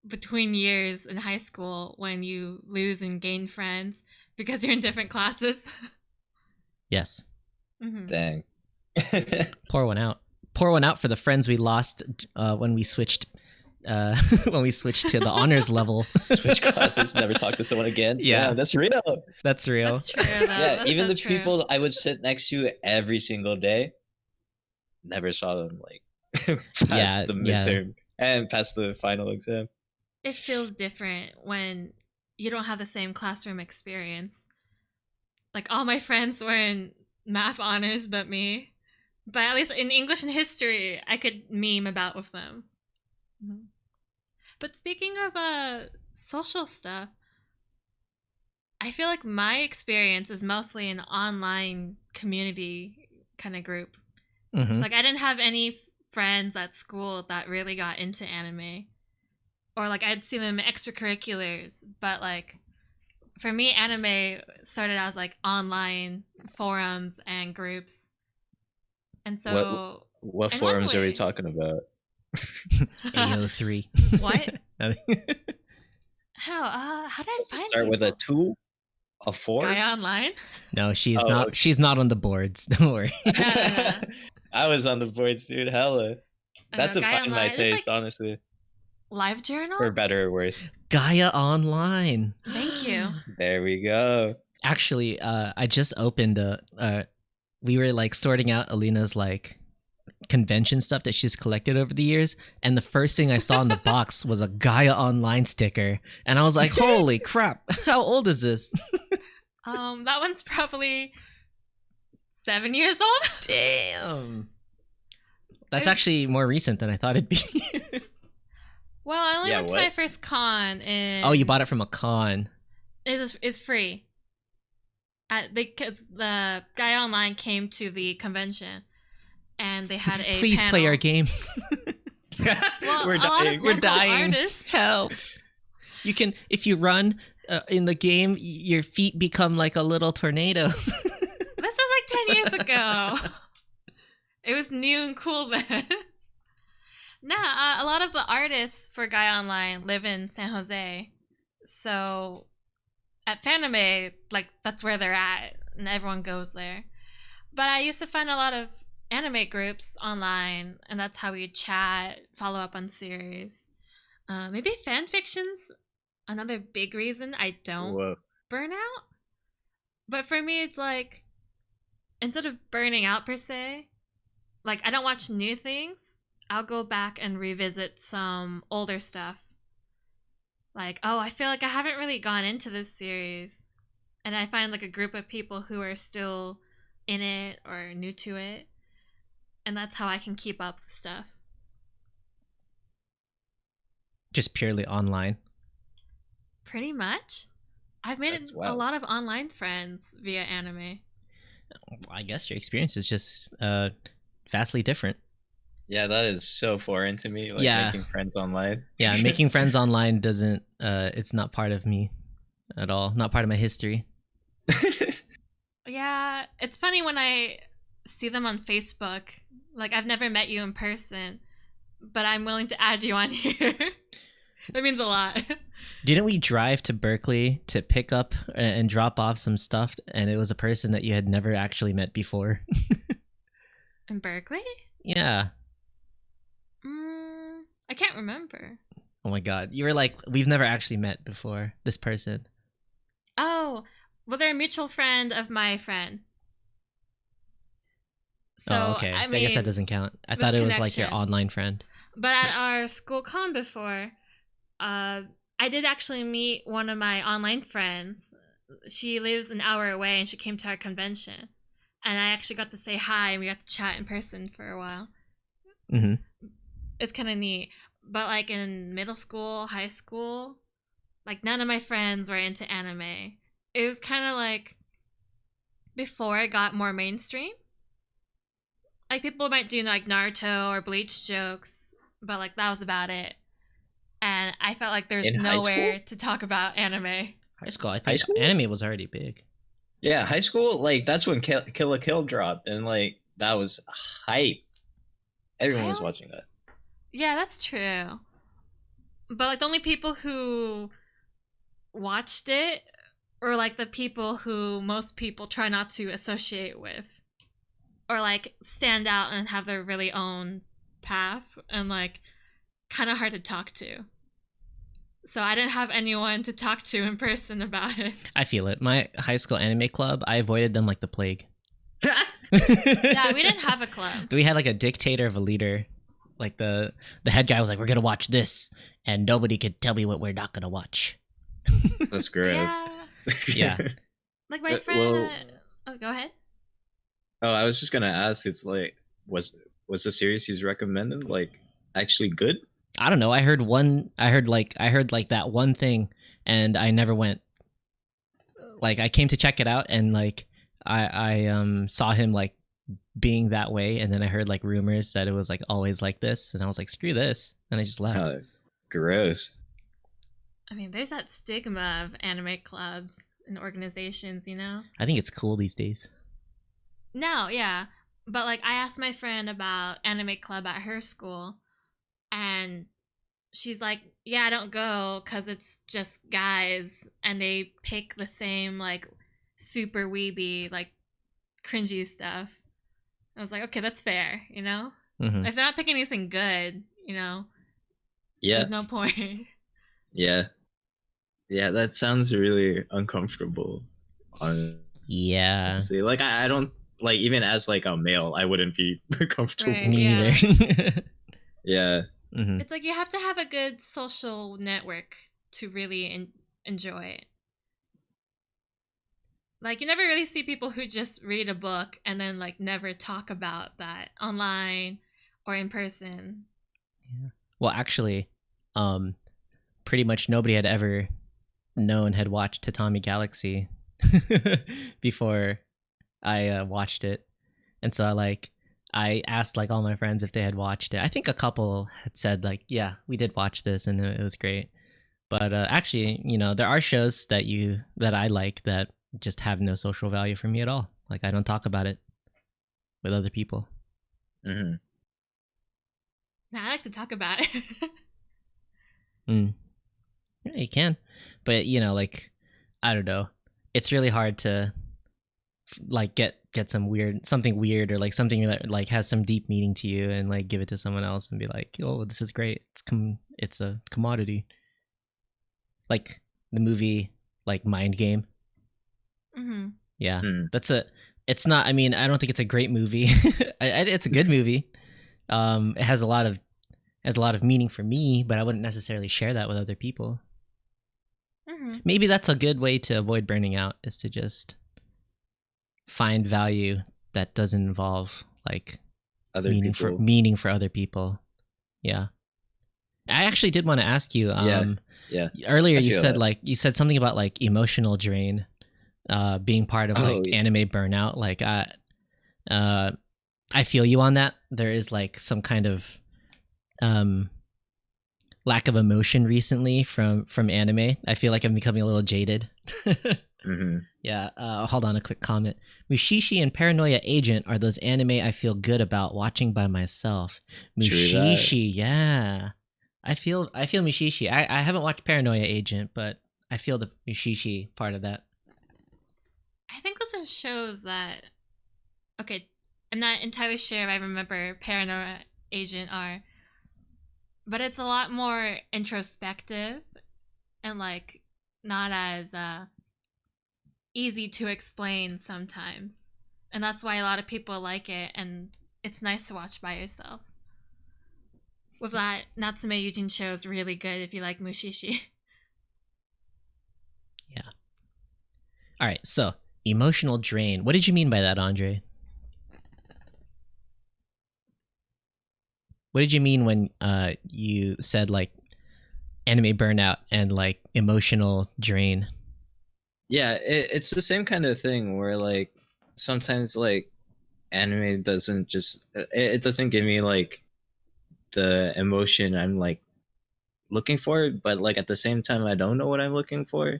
between years in high school when you lose and gain friends because you're in different classes. Yes. Dang. Pour one out for the friends we lost when we switched to the honors level. Switch classes, never talk to someone again. Yeah. Damn, that's real. That's real. That's true, though. Yeah, that's even so the true. people I would sit next to every single day, never saw them like past the midterm and past the final exam. It feels different when you don't have the same classroom experience. Like all my friends were in math honors but me. But at least in English and history, I could meme about with them. But speaking of social stuff, I feel like my experience is mostly an online community kind of group. Like I didn't have any friends at school that really got into anime, or like I'd see them in extracurriculars. But like for me, anime started as like online forums and groups. And so what forums are we talking about? AO3. What? How did I Let's find start with a people? 2, a 4. Guy online? No, she's Oh, not. okay. She's not on the boards. Don't worry. No. I was on the boards, dude. Hella. That Guy defined my online. It's taste, like honestly, live journal. for better or worse. Gaia Online. Thank you. There we go. Actually, I just opened we were like sorting out Alina's like convention stuff that she's collected over the years, and the first thing I saw in the box was a Gaia Online sticker, and I was like, "Holy crap! How old is this?" That one's probably 7 years old. Damn. That's actually more recent than I thought it'd be. Well, I only Yeah, went to what? my first con, and Oh, you bought it from a con. It's free. Because the guy online came to the convention, and they had a Please panel. play our game. Well, We're a lot of dying. We're local dying. artists. Help. You can, if you run in the game, your feet become like a little tornado. This was like 10 years ago. It was new and cool then. A lot of the artists for Guy Online live in San Jose. So at Fanime, like, that's where they're at, and everyone goes there. But I used to find a lot of anime groups online, and that's how we chat, follow up on series. Maybe fan fiction's another big reason I don't Whoa. burn out. But for me, it's like, instead of burning out per se, like, I don't watch new things. I'll go back and revisit some older stuff. Like, oh, I feel like I haven't really gone into this series. And I find like a group of people who are still in it or new to it. And that's how I can keep up with stuff. Just purely online. Pretty much. I've made That's a wild. lot of online friends via anime. I guess your experience is just vastly different. Yeah, that is so foreign to me. Like Yeah. making friends online. Yeah, making friends online doesn't. It's not part of me at all. Not part of my history. Yeah, it's funny when I see them on Facebook. Like, I've never met you in person, but I'm willing to add you on here. That means a lot. Didn't we drive to Berkeley to pick up and drop off some stuff, and it was a person that you had never actually met before? In Berkeley? Yeah. I can't remember. Oh my god. You were like, we've never actually met before, this person. Oh, well, they're a mutual friend of my friend. So, Oh, okay. I guess that doesn't count. I thought it was like your connection. online friend. But at our school con before, I did actually meet one of my online friends. She lives an hour away, and she came to our convention. And I actually got to say hi, and we got to chat in person for a while. Mm-hmm. It's kind of neat. But like in middle school, high school, like none of my friends were into anime. It was kind of like before it got more mainstream. Like, people might do like Naruto or Bleach jokes, but like that was about it. And I felt like there's In high nowhere school? to talk about anime. High school, I High think school? anime was already big. Yeah, high school, like that's when Kill la Kill dropped, and like that was hype. Everyone was Hell- watching that. Yeah, that's true. But like the only people who watched it were like the people who most people try not to associate with, or like stand out and have their really own path, and like kind of hard to talk to. So I didn't have anyone to talk to in person about it. I feel it. My high school anime club, I avoided them like the plague. Yeah, we didn't have a club. We had like a dictator of a leader. Like the head guy was like, we're gonna watch this, and nobody could tell me what we're not gonna watch. That's gross. Yeah, Yeah. like my Well- friend. Oh, go ahead. Oh, I was just gonna ask. It's like, was the series he's recommended like actually good? I don't know. I heard like that one thing, and I never went. Like, I came to check it out, and like I saw him like being that way, and then I heard like rumors that it was like always like this, and I was like, screw this, and I just left. Gross. I mean, there's that stigma of anime clubs and organizations, you know? I think it's cool these days. No, yeah. But like, I asked my friend about anime club at her school, and she's like, yeah, I don't go because it's just guys and they pick the same like super weeby like cringy stuff. I was like, okay, that's fair, you know. Mhm. If they're not picking anything good, you know, Yeah, there's no point. yeah, yeah. That sounds really uncomfortable. Yeah, Honestly, like I don't like even as like a male, I wouldn't be comfortable. Right. me Yeah. either. Yeah, Mhm. It's like you have to have a good social network to really enjoy it. Like you never really see people who just read a book and then like never talk about that online or in person. Well, actually, um, pretty much nobody had ever known had watched Tatami Galaxy before I watched it, and so I asked like all my friends if they had watched it. I think a couple had said like, yeah, we did watch this and it was great. But actually, there are shows that I like that just have no social value for me at all. Like I don't talk about it with other people. hmm Now I like to talk about it. Mm. Yeah, you can, but like I don't know. It's really hard to like get something weird or like something that like has some deep meaning to you and like give it to someone else and be like, oh, this is great. It's a commodity. Like the movie like Mind Game. Mm-hmm. Yeah, it's not. I mean, I don't think it's a great movie. It's a good movie. It has a lot of meaning for me, but I wouldn't necessarily share that with other people. Mm-hmm. Maybe that's a good way to avoid burning out, is to just find value that doesn't involve like other meaning people. for other people. Yeah. I actually did want to ask you. Yeah. Earlier I you feel said that. like you said something about like emotional drain, being part of Oh, like yes. anime burnout. Like I feel you on that. There is like some kind of lack of emotion recently from anime. I feel like I'm becoming a little jaded. hmm Yeah. Hold on, a quick comment. Mushishi and Paranoia Agent are those anime I feel good about watching by myself. True that. Mushishi, yeah. I feel Mushishi. I haven't watched Paranoia Agent, but I feel the Mushishi part of that. I think those are shows that. Okay, I'm not entirely sure if I remember Paranoia Agent are, but it's a lot more introspective and like not as easy to explain sometimes. And that's why a lot of people like it and it's nice to watch by yourself. With that, Natsume Yujin show is really good if you like Mushishi. Yeah. All right. So emotional drain. What did you mean by that, Andre? What did you mean when you said like anime burnout and like emotional drain? Yeah, it's the same kind of thing where like sometimes like anime doesn't just it doesn't give me like the emotion I'm like looking for, but like at the same time I don't know what I'm looking for.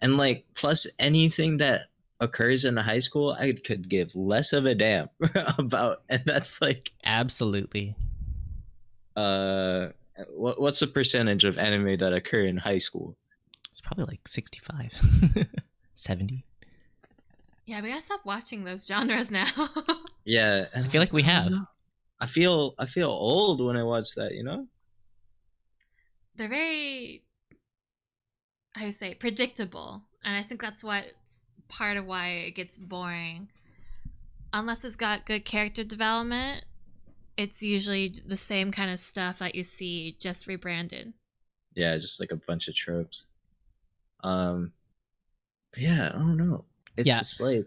And like plus anything that occurs in a high school I could give less of a damn about, and that's like Absolutely. uh what's the percentage of anime that occur in high school? It's probably like 65, 70. Yeah, we gotta stop watching those genres now. Yeah, and I feel like we I don't have. know. I feel old when I watch that, you know? They're very, how do you say, predictable. And I think that's what's part of why it gets boring. Unless it's got good character development, it's usually the same kind of stuff that you see just rebranded. Yeah, just like a bunch of tropes. But yeah, I don't know. It's Yeah. just like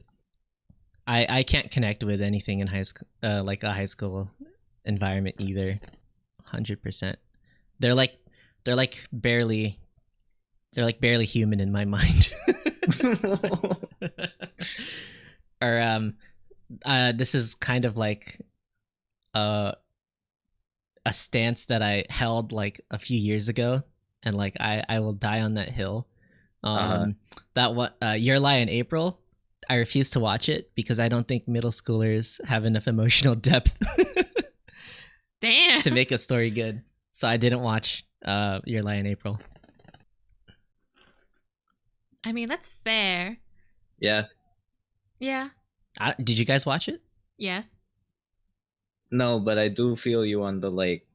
I can't connect with anything in high school, like a high school environment either. 100%. They're like barely human in my mind. Or this is kind of like a stance that I held like a few years ago, and like I will die on that hill. That what Your Lie in April, I refuse to watch it because I don't think middle schoolers have enough emotional depth Damn. to make a story good. So I didn't watch Your Lie in April. I mean, that's fair. Yeah. Yeah. Did you guys watch it? Yes. No, but I do feel you on the like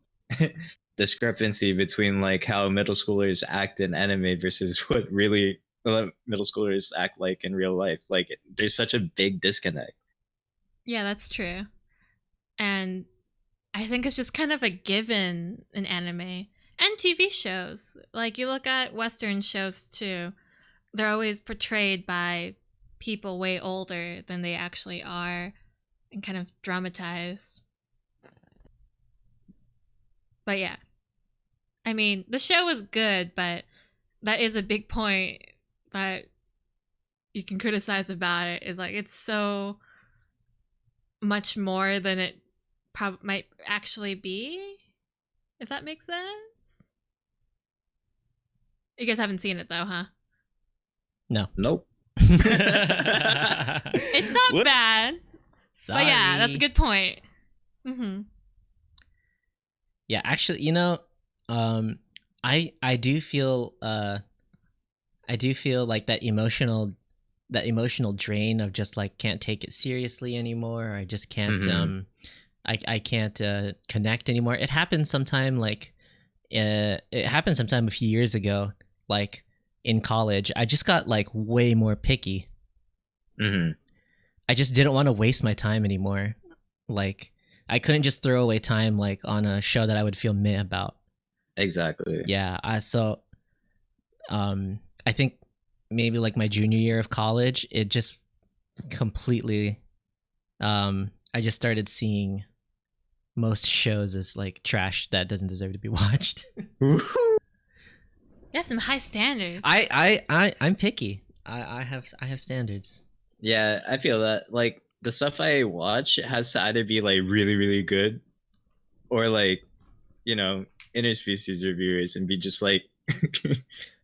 discrepancy between like how middle schoolers act in anime versus what really middle schoolers act like in real life. Like there's such a big disconnect. Yeah, that's true. And I think it's just kind of a given in anime and TV shows. Like you look at Western shows too, they're always portrayed by people way older than they actually are and kind of dramatized. But yeah, I mean, the show was good, but that is a big point that you can criticize about it. Is like it's so much more than it might actually be, if that makes sense. You guys haven't seen it though, huh? No. Nope. It's not Whoops. bad. Sorry. But yeah, that's a good point. Mm-hmm. Yeah, actually, you know, I do feel like that emotional drain of just like can't take it seriously anymore. Or I just can't I can't connect anymore. It happened sometime like it happened sometime a few years ago, like in college. I just got like way more picky. I just didn't want to waste my time anymore. Like I couldn't just throw away time like on a show that I would feel meh about. Exactly. Yeah, I think maybe like my junior year of college, it just completely I just started seeing most shows as like trash that doesn't deserve to be watched. You have some high standards. I'm picky. I have standards. Yeah, I feel that. Like the stuff I watch has to either be like really, really good, or like, you know, interspecies reviewers and be just like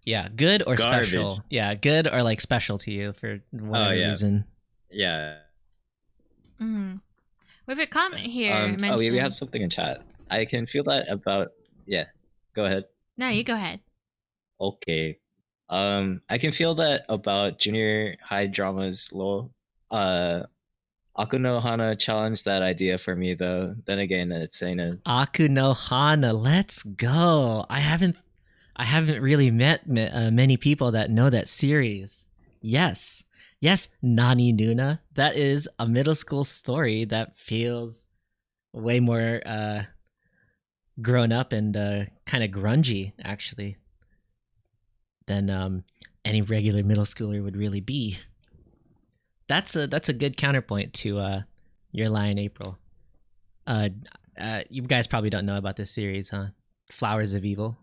Yeah, good or garbage. special. Yeah, good or like special to you for whatever reason. Yeah. Mm-hmm. We have a comment here. We have something in chat. I can feel that about. Yeah, go ahead. No, you go ahead. Okay. I can feel that about junior high dramas. Lol. Aku no Hana challenged that idea for me though. Then again, it's seinen. Aku no Hana, let's go. I haven't really met many people that know that series. Yes, Nani Nuna. That is a middle school story that feels way more grown up and kind of grungy, actually, than any regular middle schooler would really be. That's a good counterpoint to Your Lie in April. You guys probably don't know about this series, huh? Flowers of Evil.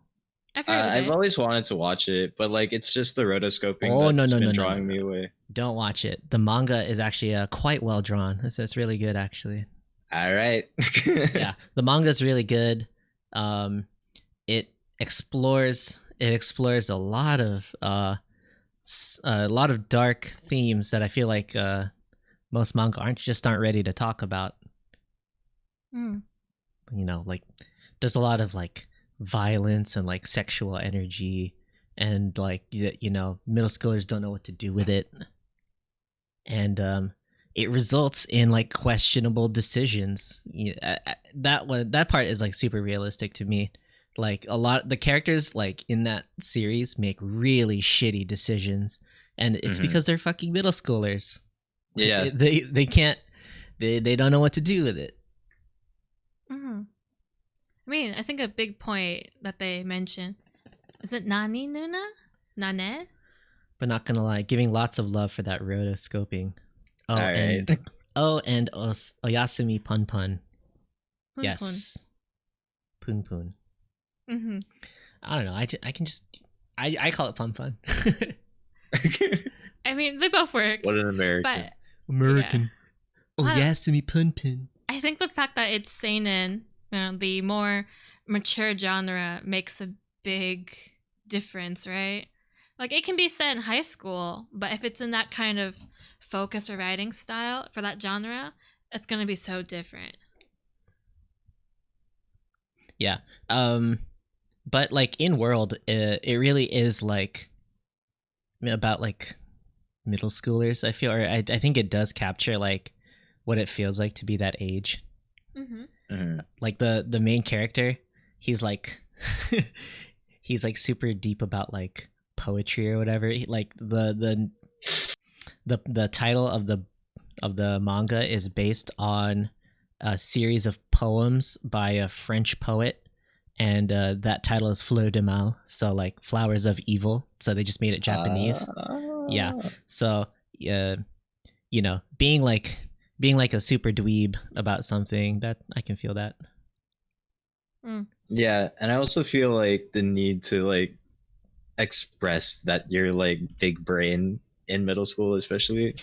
I've always wanted to watch it, but like it's just the rotoscoping that's been drawing me away. Don't watch it. The manga is actually quite well drawn. It's really good, actually. All right. Yeah, the manga is really good. It explores a lot of dark themes that I feel like most manga aren't ready to talk about. You know, like there's a lot of like violence and like sexual energy, and like you know, middle schoolers don't know what to do with it, and it results in like questionable decisions. That part is like super realistic to me. Like a lot the characters like in that series make really shitty decisions, and it's because they're fucking middle schoolers. Yeah, they can't they don't know what to do with it. I mean, I think a big point that they mention is it Nani Nuna? Nane? But not gonna lie, giving lots of love for that rotoscoping. Oh, all and right. Oyasumi Pun Pun. Pun Yes, Pun Pun. I don't know. I call it Pun Pun. I mean, they both work. What an American. But American. Yeah. Oyasumi Pun Pun. I think the fact that it's seinen, the more mature genre, makes a big difference, right? Like it can be set in high school, but if it's in that kind of focus or writing style for that genre, it's gonna be so different. Yeah. But like in world, it really is like about like middle schoolers. I feel, or I think it does capture like what it feels like to be that age. Mm-hmm. Mhm. Like the main character, he's like he's like super deep about like poetry or whatever. Like the title of the manga is based on a series of poems by a French poet, and that title is Fleur de Mal, so like flowers of evil. So they just made it Japanese. Yeah. So you know, being like a super dweeb about something, that I can feel that. Yeah, and I also feel like the need to like express that you're like big brain in middle school, especially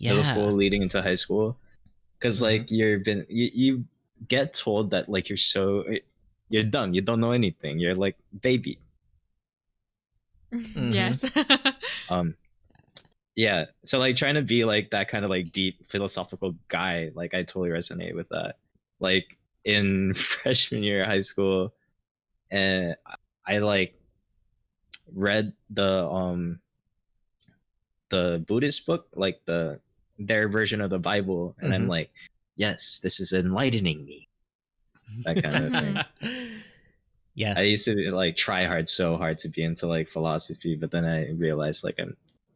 middle school Yeah. leading into high school, because Mhm. like you get told that like you're dumb, you don't know anything, you're like baby. Yes. Um, yeah, so like trying to be like that kind of like deep philosophical guy, like I totally resonate with that. Like in freshman year of high school, and I like read the Buddhist book, like their version of the Bible, and I'm Mhm. like, yes, this is enlightening me. That kind of thing. Yes. I used to like try hard so hard to be into like philosophy, but then I realized like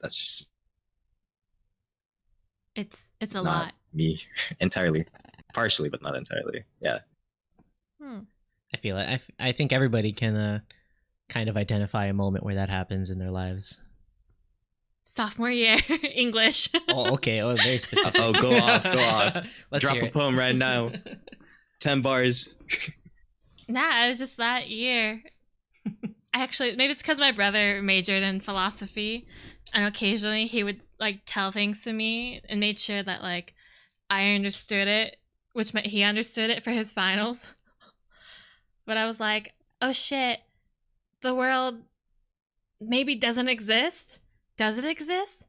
that's just it's a not lot. me entirely, partially, but not entirely. Yeah. I feel it. I think everybody can kind of identify a moment where that happens in their lives. Sophomore year English. Oh, okay. Oh, very specific. Oh, go off, go off. Let's Drop hear a it. poem right now. 10 bars. Nah, it was just that year. I actually, maybe it's because my brother majored in philosophy, and occasionally he would like tell things to me and made sure that like I understood it, which meant he understood it for his finals. But I was like, oh shit, the world maybe doesn't exist. Does it exist?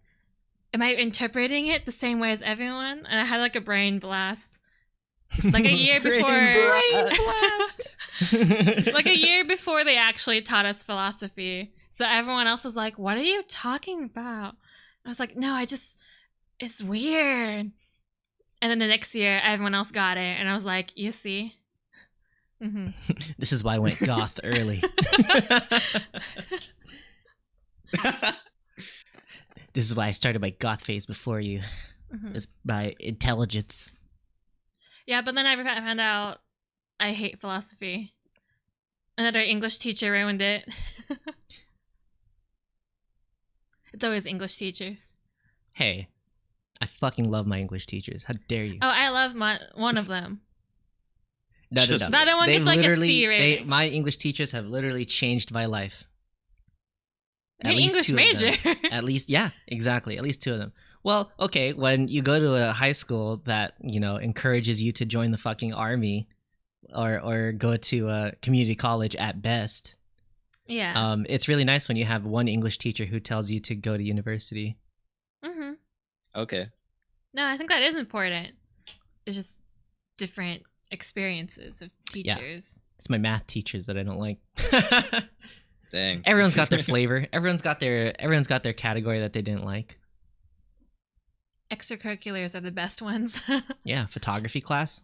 Am I interpreting it the same way as everyone? And I had like a brain blast. Like a year Brain before. blast. Like a year before they actually taught us philosophy. So everyone else was like, what are you talking about? I was like, no, it's weird. And then the next year, everyone else got it. And I was like, you see? Mm-hmm. This is why I went goth early. This is why I started my goth phase before you. Mm-hmm. It's by intelligence. Yeah, but then I found out I hate philosophy. Another English teacher ruined it. It's always English teachers. Hey, I fucking love my English teachers. How dare you? Oh, I love one of them. No. Just- The other one They've gets like a literally, C rating. my English teachers have literally changed my life. You're an English two of them. major. At least, yeah, exactly. At least two of them. Well, okay, when you go to a high school that, you know, encourages you to join the fucking army or go to a community college at best, Yeah. it's really nice when you have one English teacher who tells you to go to university. Mm-hmm. Okay. No, I think that is important. It's just different experiences of teachers. It's my math teachers that I don't like. Dang. Everyone's got their flavor. Everyone's got their category that they didn't like. Extracurriculars are the best ones. Yeah, photography class.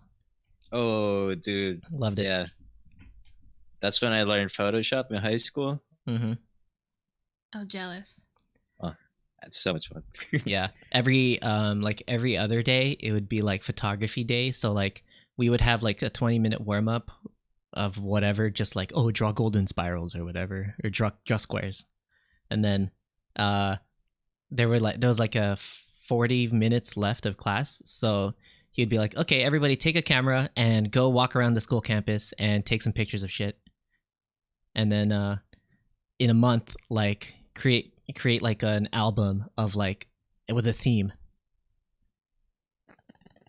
Oh, dude. Loved it. Yeah. That's when I learned Photoshop in high school. Mm-hmm. Oh, jealous. That's so much fun. Yeah. Every other day, it would be like photography day. So like we would have like a 20-minute warm up of whatever, just like, oh, draw golden spirals or whatever, or draw squares. And then there was like a 40 minutes left of class. So he'd be like, okay, everybody take a camera and go walk around the school campus and take some pictures of shit. And then in a month, like create like an album of like with a theme.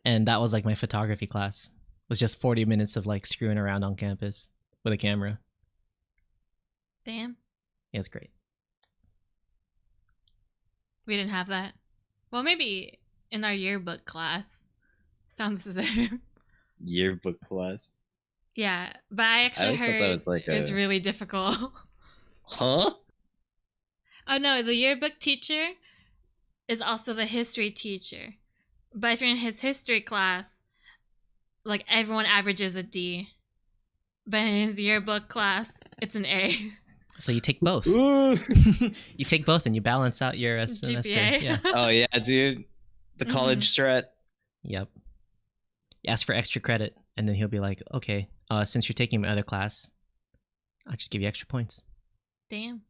And that was like my photography class. It was just 40 minutes of like screwing around on campus with a camera. Damn. Yeah, it's great. We didn't have that. Well, maybe in our yearbook class. Sounds the same. Yearbook class. Yeah, but I I actually always thought that heard was like it's a really difficult. huh? Oh no, the yearbook teacher is also the history teacher. But if you're in his history class, like everyone averages a D. But in his yearbook class, it's an A. So you take both. Ooh. You take both and you balance out your semester. GPA. Yeah. Oh yeah, dude. The college threat. Yep. You ask for extra credit, and then he'll be like, "Okay, since you're taking my other class, I'll just give you extra points." Damn.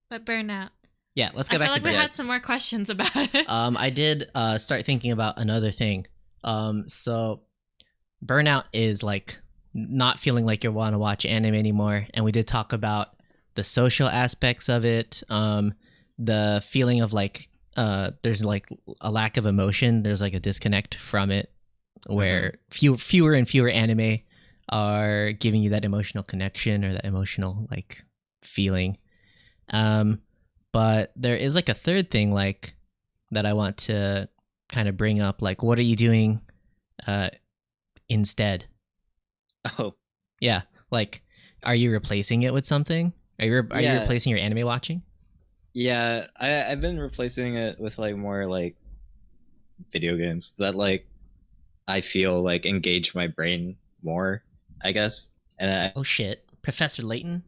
But Burnout. Yeah, let's I go feel back like to we Burnout. had some more questions about it. I did start thinking about another thing. So Burnout is like not feeling like you want to watch anime anymore, and we did talk about the social aspects of it. The feeling of like there's like a lack of emotion. There's like a disconnect from it, where fewer and fewer anime are giving you that emotional connection or that emotional like feeling. But there is like a third thing like that I want to kind of bring up. Like, what are you doing instead? Oh Yeah, like, are you replacing it with something? Are you Yeah. replacing your anime watching? yeah, I've been replacing it with like more like video games that like I feel like engage my brain more, I guess. And Oh shit, Professor Layton.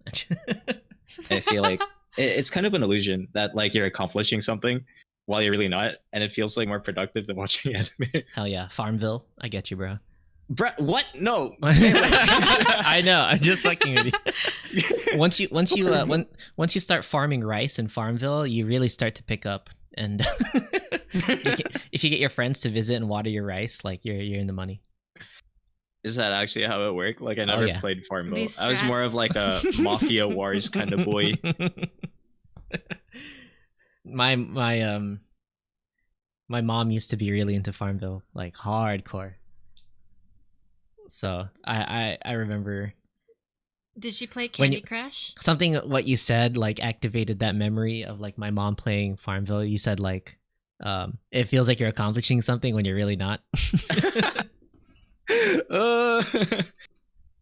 I feel like it's kind of an illusion that like you're accomplishing something while you're really not, and it feels like more productive than watching anime. Hell yeah, Farmville. I get you, bro. Brett, what? No. I know. I'm just fucking with you. Once you start farming rice in Farmville, you really start to pick up. And if you get your friends to visit and water your rice, like you're in the money. Is that actually how it worked? Like I never yeah. played Farmville. These I was more of like a Mafia Wars kind of boy. my mom used to be really into Farmville, like hardcore. So I remember Did she play When Candy you- Crush? something what you said like activated that memory of like my mom playing Farmville. You said like it feels like you're accomplishing something when you're really not.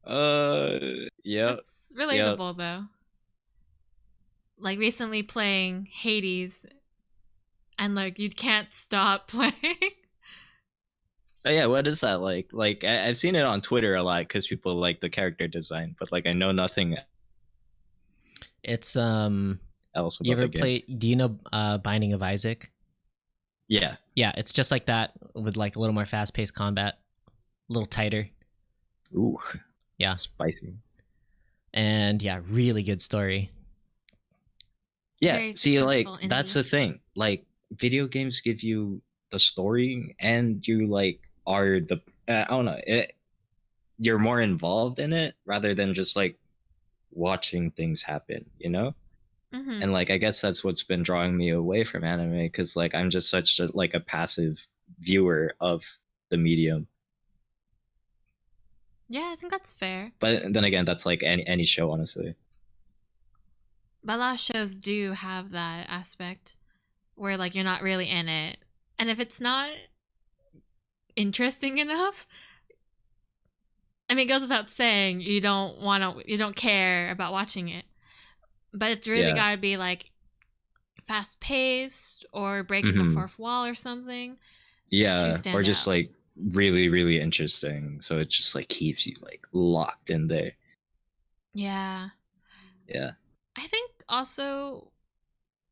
uh, yeah. That's relatable though. Like recently playing Hades, and like you can't stop playing. Oh, yeah, what is that like? Like I've seen it on Twitter a lot because people like the character design, but like I know nothing It's else you about ever the game. play? Do you know Binding of Isaac? Yeah. Yeah, it's just like that with like a little more fast paced combat, a little tighter, Ooh. Yeah. Spicy. and yeah, really good story. Yeah. Very See, like successful that's indie. the thing. Like video games give you the story, and you like are the I don't know. You're more involved in it rather than just like watching things happen. You know. Mm-hmm. And like I guess that's what's been drawing me away from anime because like I'm just such a, like a passive viewer of the medium. Yeah, I think that's fair. But then again, that's like any show, honestly. But a lot of shows do have that aspect where like you're not really in it, and if it's not interesting enough, I mean, it goes without saying you don't care about watching it. But it's really Yeah. gotta be like fast paced or breaking the Mhm. fourth wall or something. Yeah, To stand or just out. like really really interesting. So it just like keeps you like locked in there. Yeah. Yeah. I think also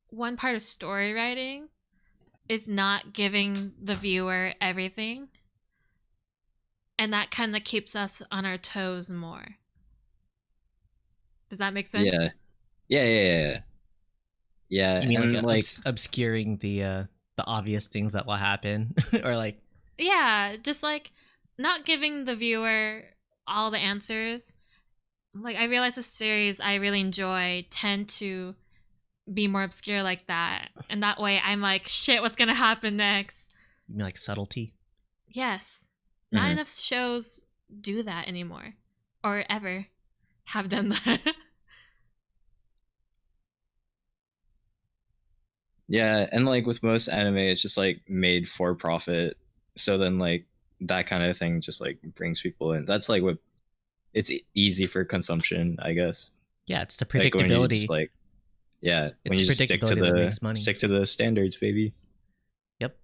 one part of story writing is not giving the viewer everything. And that kind of keeps us on our toes more. Does that make sense? Yeah. Yeah. Yeah. You mean and like, like obscuring the obvious things that will happen, or like Yeah, just like not giving the viewer all the answers. Like I realize the series I really enjoy tend to be more obscure like that. And that way I'm like, shit, what's gonna happen next? you mean like subtlety? Yes. Not Mhm. enough shows do that anymore. Or ever have done that. yeah, and like with most anime, it's just like made for profit. So then like that kind of thing just like brings people in. That's like what it's easy for consumption, I guess. Yeah, it's the Like when you predictability. just like, yeah, when It's you just stick to predictability that the makes money. standards, baby. Yep.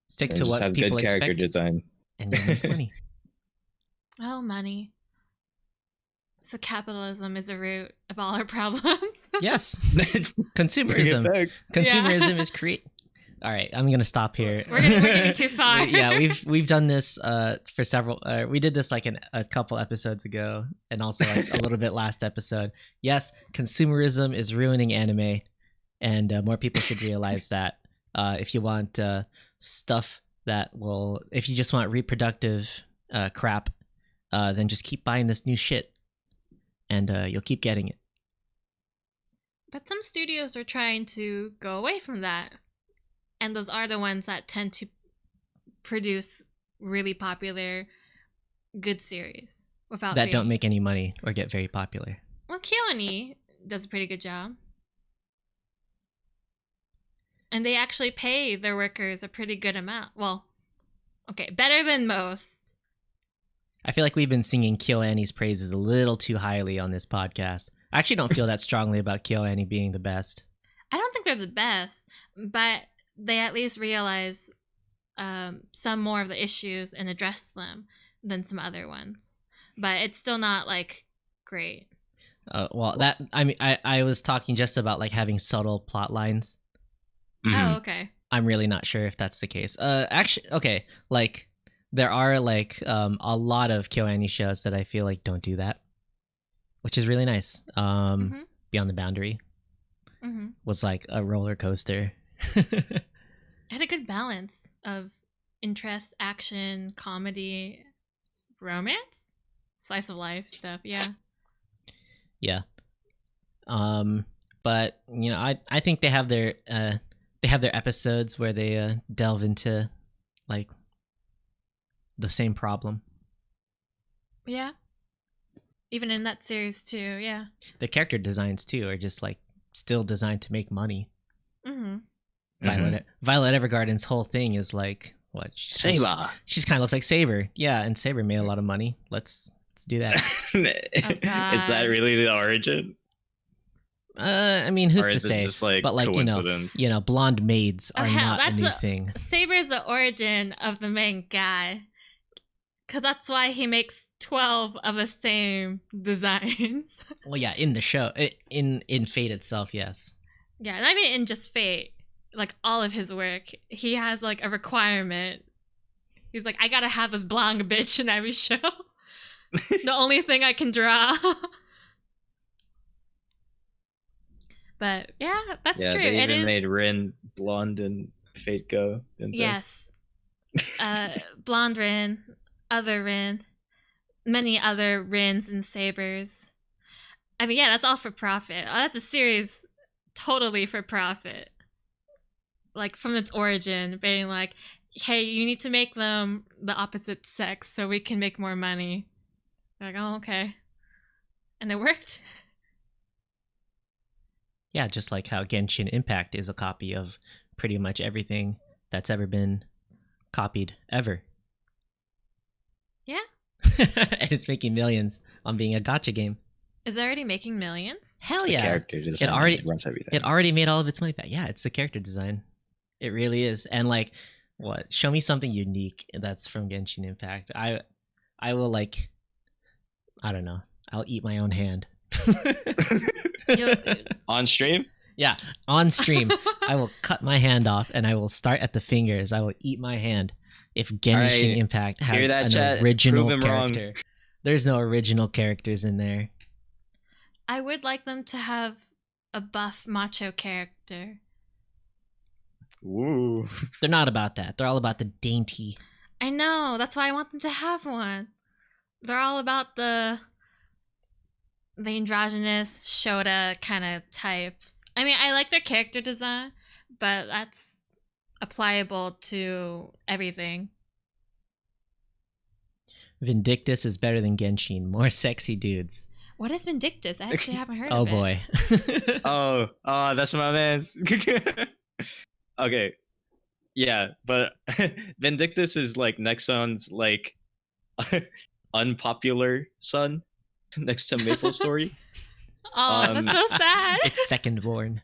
Stick And to just what have people good character expect, design. and you make money. Oh, money. So capitalism is the root of all our problems. Yes, Bring consumerism. it back. Consumerism is create. All right, I'm gonna stop here. We're getting too far. Yeah, we've done this for several. We did this like a couple episodes ago, and also like a little bit last episode. Yes, consumerism is ruining anime, and more people should realize that. If you want stuff that will, if you just want reproductive crap, then just keep buying this new shit, and you'll keep getting it. But some studios are trying to go away from that. And those are the ones that tend to produce really popular, good series without That don't make any money or get very popular. Well, KyoAni does a pretty good job. And they actually pay their workers a pretty good amount. Well, okay, better than most. I feel like we've been singing KyoAni's praises a little too highly on this podcast. I actually don't feel that strongly about KyoAni being the best. I don't think they're the best, but they at least realize some more of the issues and address them than some other ones. But it's still not like great. Well, that I mean, I was talking just about like having subtle plot lines. Oh, okay. I'm really not sure if that's the case. Actually, okay, like there are like a lot of KyoAni shows that I feel like don't do that, which is really nice. Beyond the Boundary was like a roller coaster. Had a good balance of interest, action, comedy, romance, slice of life stuff. Yeah. Yeah. But you know, I think they have their episodes where they delve into like the same problem. Yeah. Even in that series too. Yeah. The character designs too are just like still designed to make money. Violet Evergarden's whole thing is like what? Saber. She's kind of looks like Saber. Yeah, and Saber made a lot of money. Let's do that. Is that really the origin? I mean, who's Or to is it say? just, like, But like coincidence? you know, blonde maids are hell, not a that's new a- thing. Saber is the origin of the main guy. Cause that's why he makes 12 of the same designs. Well, yeah, in the show, in Fate itself, yes. Yeah, and I mean in just Fate, like all of his work, he has like a requirement. He's like, I gotta have this blonde bitch in every show. The only thing I can draw. But yeah, that's true. They It even is. made Rin blonde and Fate Go. didn't they? Yes. Blonde Rin, other Rin, many other Rins and Sabers. I mean, yeah, that's all for profit. That's a series totally for profit. Like, from its origin, being like, hey, you need to make them the opposite sex so we can make more money. They're like, oh, okay. And it worked. Yeah, just like how Genshin Impact is a copy of pretty much everything that's ever been copied ever. Yeah. And it's making millions on being a gacha game. Is it already making millions? Hell It's the yeah. character design It already that runs everything. It already made all of its money back. Yeah, it's the character design. It really is. And like, what? Show me something unique that's from Genshin Impact. I will like, I don't know. I'll eat my own hand. On stream? Yeah, on stream, I will cut my hand off and I will start at the fingers. I will eat my hand if Genshin Alright, Impact hear has that, an chat? original Prove him wrong. character. There's no original characters in there. I would like them to have a buff macho character. Ooh. They're not about that. They're all about the dainty. I know. That's why I want them to have one. They're all about the androgynous Shota kind of types. I mean, I like their character design, but that's applicable to everything. Vindictus is better than Genshin. More sexy dudes. What is Vindictus? I actually haven't heard Oh of it. boy. Oh, that's my man. Okay. Yeah, but Vindictus is like Nexon's like unpopular son next to Maple Story. Oh, that's so sad. It's second born.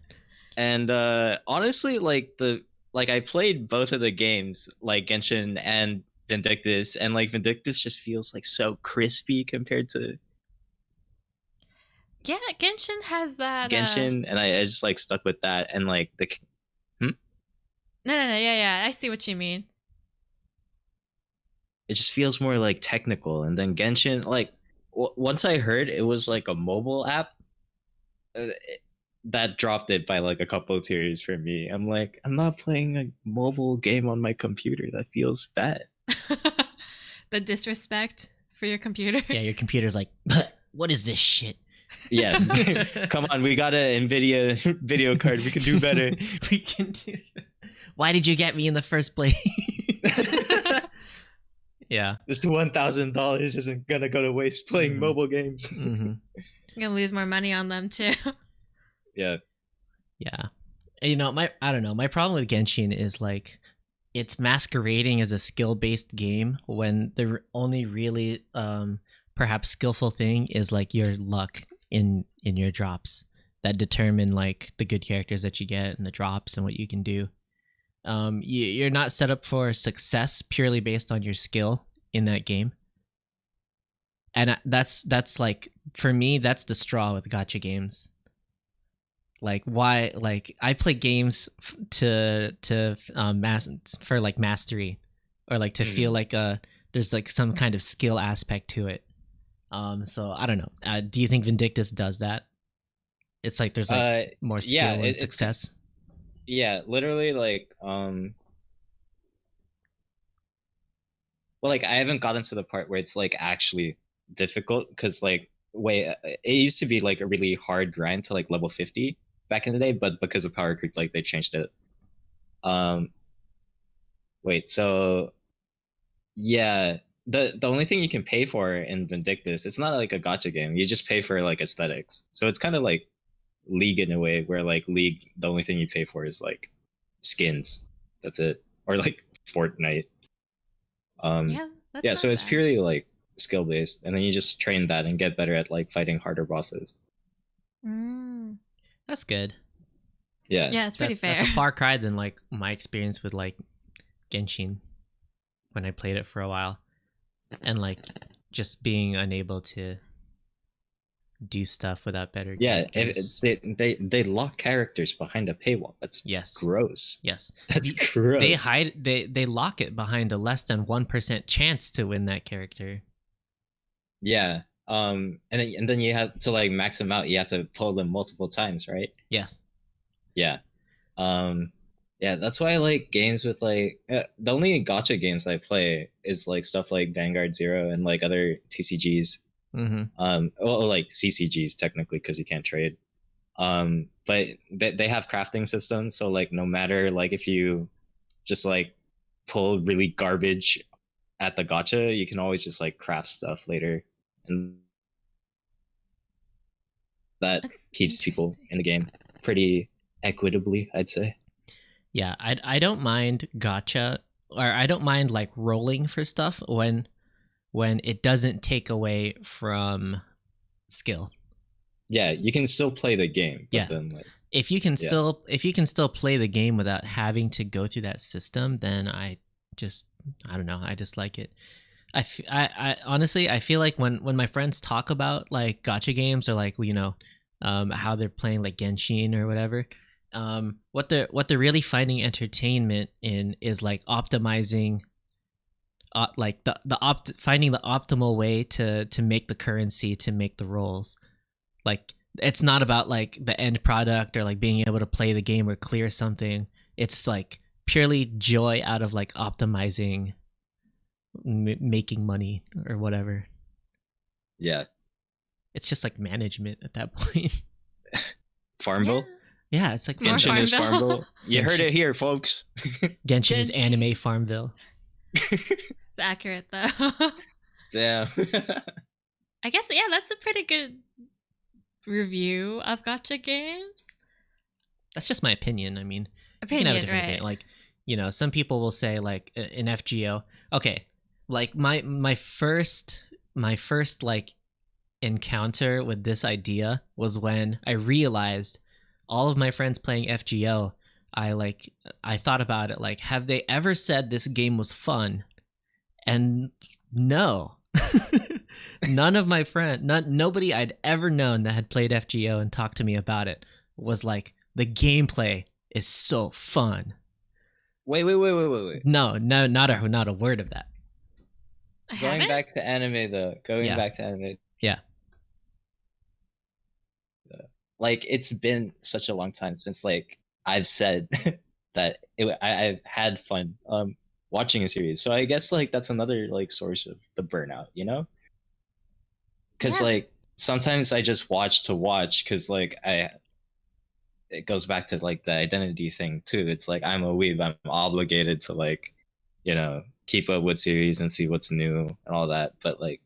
And honestly, like I played both of the games, like Genshin and Vindictus, and like Vindictus just feels like so crispy compared to Yeah, Genshin has that. Genshin, and I just like stuck with that, and like No, yeah, I see what you mean. it just feels more like technical. And then Genshin, like once I heard it was like a mobile app, that dropped it by like a couple of tiers for me. I'm like, I'm not playing a mobile game on my computer. That feels bad. The disrespect for your computer. Yeah, your computer's like, what is this shit? Yeah, come on, we got an Nvidia video card. We can do better. We can do. Why did you get me in the first place? Yeah, This $1,000 isn't gonna go to waste playing mobile games. Mm-hmm. You're gonna lose more money on them too. Yeah. Yeah. You know, I don't know. My problem with Genshin is like it's masquerading as a skill-based game when the only really perhaps skillful thing is like your luck in your drops that determine like the good characters that you get and the drops and what you can do. You're not set up for success purely based on your skill in that game. And that's like, for me, that's the straw with gacha games. Like, why? Like, I play games for like mastery, or like to feel like there's like some kind of skill aspect to it. So I don't know. Do you think Vindictus does that? It's like there's like more skill and success. Yeah, literally, like well, like I haven't gotten to the part where it's like actually difficult, because like it used to be like a really hard grind to like level 50 back in the day, but because of power creep, like they changed it. Wait, so yeah, the only thing you can pay for in Vindictus, it's not like a gacha game. You just pay for like aesthetics. So it's kind of like League in a way, where like League, the only thing you pay for is like skins. That's it. Or like Fortnite. Yeah, so it's purely like skill based, and then you just train that and get better at like fighting harder bosses. That's good. Yeah. Yeah, it's pretty fair. That's a far cry than like my experience with like Genshin when I played it for a while, and like just being unable to do stuff without better characters. They lock characters behind a paywall. That's gross. Yes. That's gross. They lock it behind a less than 1% chance to win that character. Yeah. And then you have to like max them out. You have to pull them multiple times, right? Yes. Yeah. Yeah, that's why I like games with like the only gacha games I play is like stuff like Vanguard Zero and like other TCGs. Well, like CCGs technically, because you can't trade. But they have crafting systems, so like no matter like if you just like pull really garbage at the gacha, you can always just like craft stuff later, and that keeps people in the game pretty equitably, I'd say. Yeah, I don't mind gacha, or I don't mind like rolling for stuff when it doesn't take away from skill. Yeah, you can still play the game. Yeah, then, like, if you can still play the game without having to go through that system, then I don't know, I just like it. I honestly, I feel like when my friends talk about like gacha games, or like, you know, how they're playing like Genshin or whatever, what they're really finding entertainment in is like optimizing, like finding the optimal way to make the currency, to make the rolls. Like, it's not about like the end product or like being able to play the game or clear something. It's like purely joy out of like optimizing, making money or whatever. Yeah, it's just like management at that point. Farmville. Yeah, it's like Genshin is Farmville. You heard it here, folks. Genshin is anime Farmville. It's accurate though. Damn. I guess, yeah, that's a pretty good review of gacha games. That's just my opinion. I mean, opinion, you can have a different right? opinion. Like, some people will say like in FGO. Okay, like my first like encounter with this idea was when I realized all of my friends playing FGO. I thought about it like, have they ever said this game was fun? And no. None of my friends, nobody I'd ever known that had played FGO and talked to me about it was like, the gameplay is so fun. Wait. No, not a word of that. Going back to anime though. Yeah. Like, it's been such a long time since like I've said that I've had fun watching a series. So I guess like that's another like source of the burnout, because like sometimes I just watch to watch because like it goes back to like the identity thing too. It's like I'm a weeb, I'm obligated to like keep up with series and see what's new and all that. But like,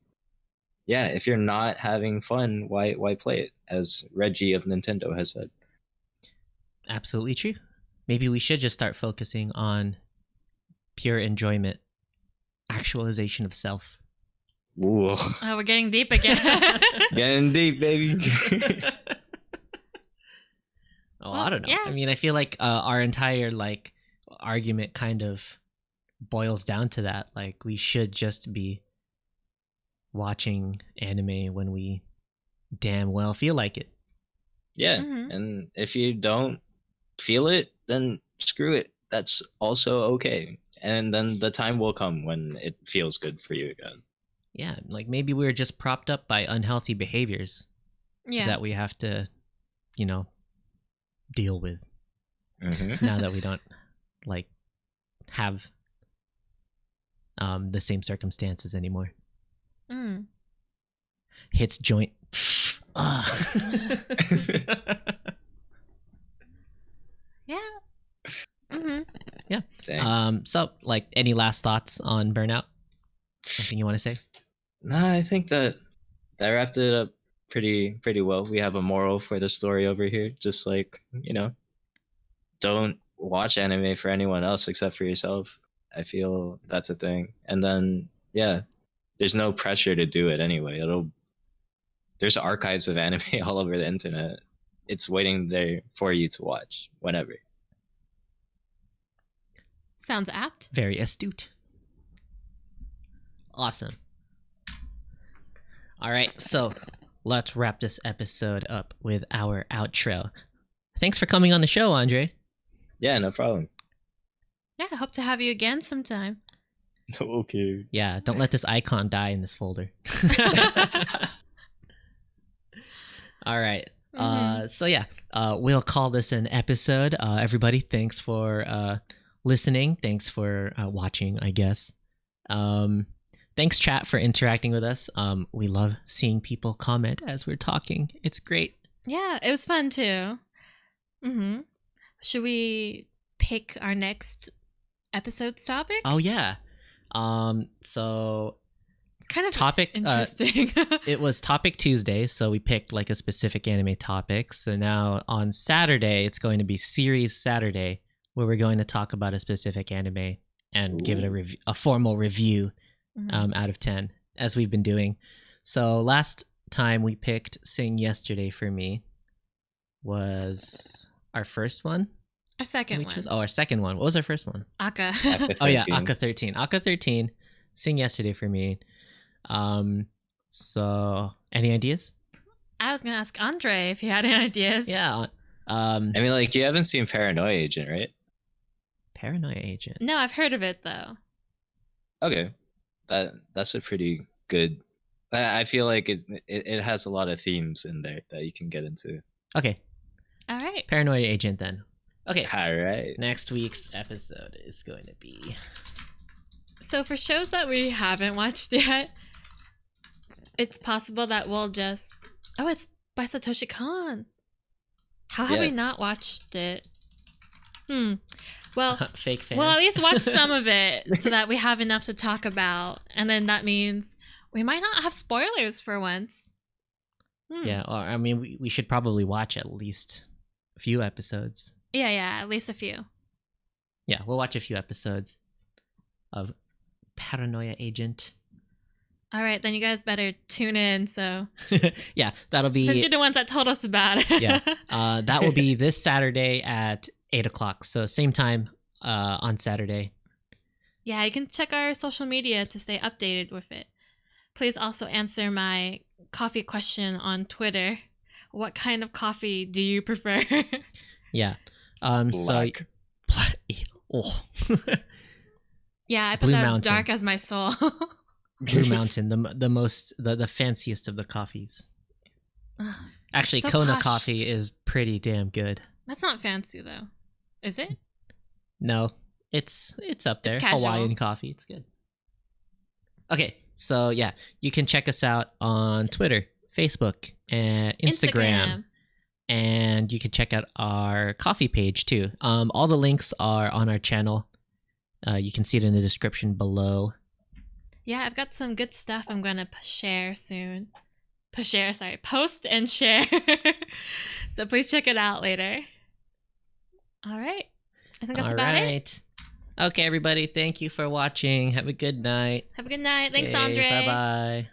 yeah, if you're not having fun, why play it, as Reggie of Nintendo has said. Absolutely true. Maybe we should just start focusing on pure enjoyment, actualization of self. Ooh. Oh, we're getting deep again. Getting deep, baby. I don't know. Yeah. I mean, I feel like our entire like argument kind of boils down to that. Like, we should just be watching anime when we damn well feel like it. Yeah, Mhm. and if you don't feel it, then screw it. That's also okay. And then the time will come when it feels good for you again. Yeah, like maybe we're just propped up by unhealthy behaviors Yeah. that we have to, deal with Mm-hmm. now that we don't like have the same circumstances anymore. Mm. Hits joint. Ugh. Yeah. Mm-hmm. Dang. So like, any last thoughts on Burnout? Anything you want to say? Nah, I think that wrapped it up pretty well. We have a moral for the story over here. Just like, don't watch anime for anyone else except for yourself. I feel that's a thing. And then, yeah, there's no pressure to do it anyway. There's archives of anime all over the internet. It's waiting there for you to watch whenever. Sounds apt. Very astute. Awesome. All right, so let's wrap this episode up with our outro. Thanks for coming on the show, Andre. Yeah, no problem. Yeah, I hope to have you again sometime. Okay. Yeah, don't let this icon die in this folder. All right. So yeah, we'll call this an episode. Everybody, thanks for listening. Thanks for watching, I guess. Thanks, chat, for interacting with us. We love seeing people comment as we're talking. It's great. Yeah, it was fun too. Mm-hmm. Should we pick our next episode's topic? Oh yeah. So Kind of topic. interesting. It was Topic Tuesday, so we picked like a specific anime topic. So now on Saturday, it's going to be Series Saturday, where we're going to talk about a specific anime and give it a formal review Mhm. out of 10, as we've been doing. So last time we picked Sing Yesterday for Me was our first one. Our second We one. chose- our second one. What was our first one? Aka. Oh yeah, 13. Aka 13. Aka 13. Sing Yesterday for Me. So any ideas? I was gonna ask Andre if he had any ideas. Yeah. I mean, like, you haven't seen Paranoia Agent, right? Paranoia Agent. No, I've heard of it though. Okay, that's a pretty good. I feel like it has a lot of themes in there that you can get into. Okay, All right. Paranoia Agent then. Okay, All right. next week's episode is going to be... So for shows that we haven't watched yet, it's possible that we'll just... Oh, it's by Satoshi Kon. How have Yeah. we not watched it? Well, Fake fan. we'll at least watch some of it so that we have enough to talk about. And then that means we might not have spoilers for once. Yeah, or I mean, we should probably watch at least a few episodes. Yeah, at least a few. Yeah, we'll watch a few episodes of Paranoia Agent. All right, then you guys better tune in. So Yeah, that'll be since you're the ones that told us about it. yeah. That will be this Saturday at 8:00. So same time on Saturday. Yeah, you can check our social media to stay updated with it. Please also answer my coffee question on Twitter. What kind of coffee do you prefer? Yeah. Black. Oh. Yeah, I put Blue that as Mountain. dark as my soul. Blue Mountain, the fanciest of the coffees. Actually, So Kona posh. coffee is pretty damn good. That's not fancy though. Is it? No, it's up there. It's casual. Hawaiian coffee, it's good. Okay, so yeah, you can check us out on Twitter, Facebook, and Instagram. And you can check out our coffee page too. All the links are on our channel. You can see it in the description below. Yeah, I've got some good stuff I'm gonna share soon. Post and share. So please check it out later. All right. I think that's about it. Okay, everybody. Thank you for watching. Have a good night. Have a good night. Thanks, Okay, Andre. Bye-bye.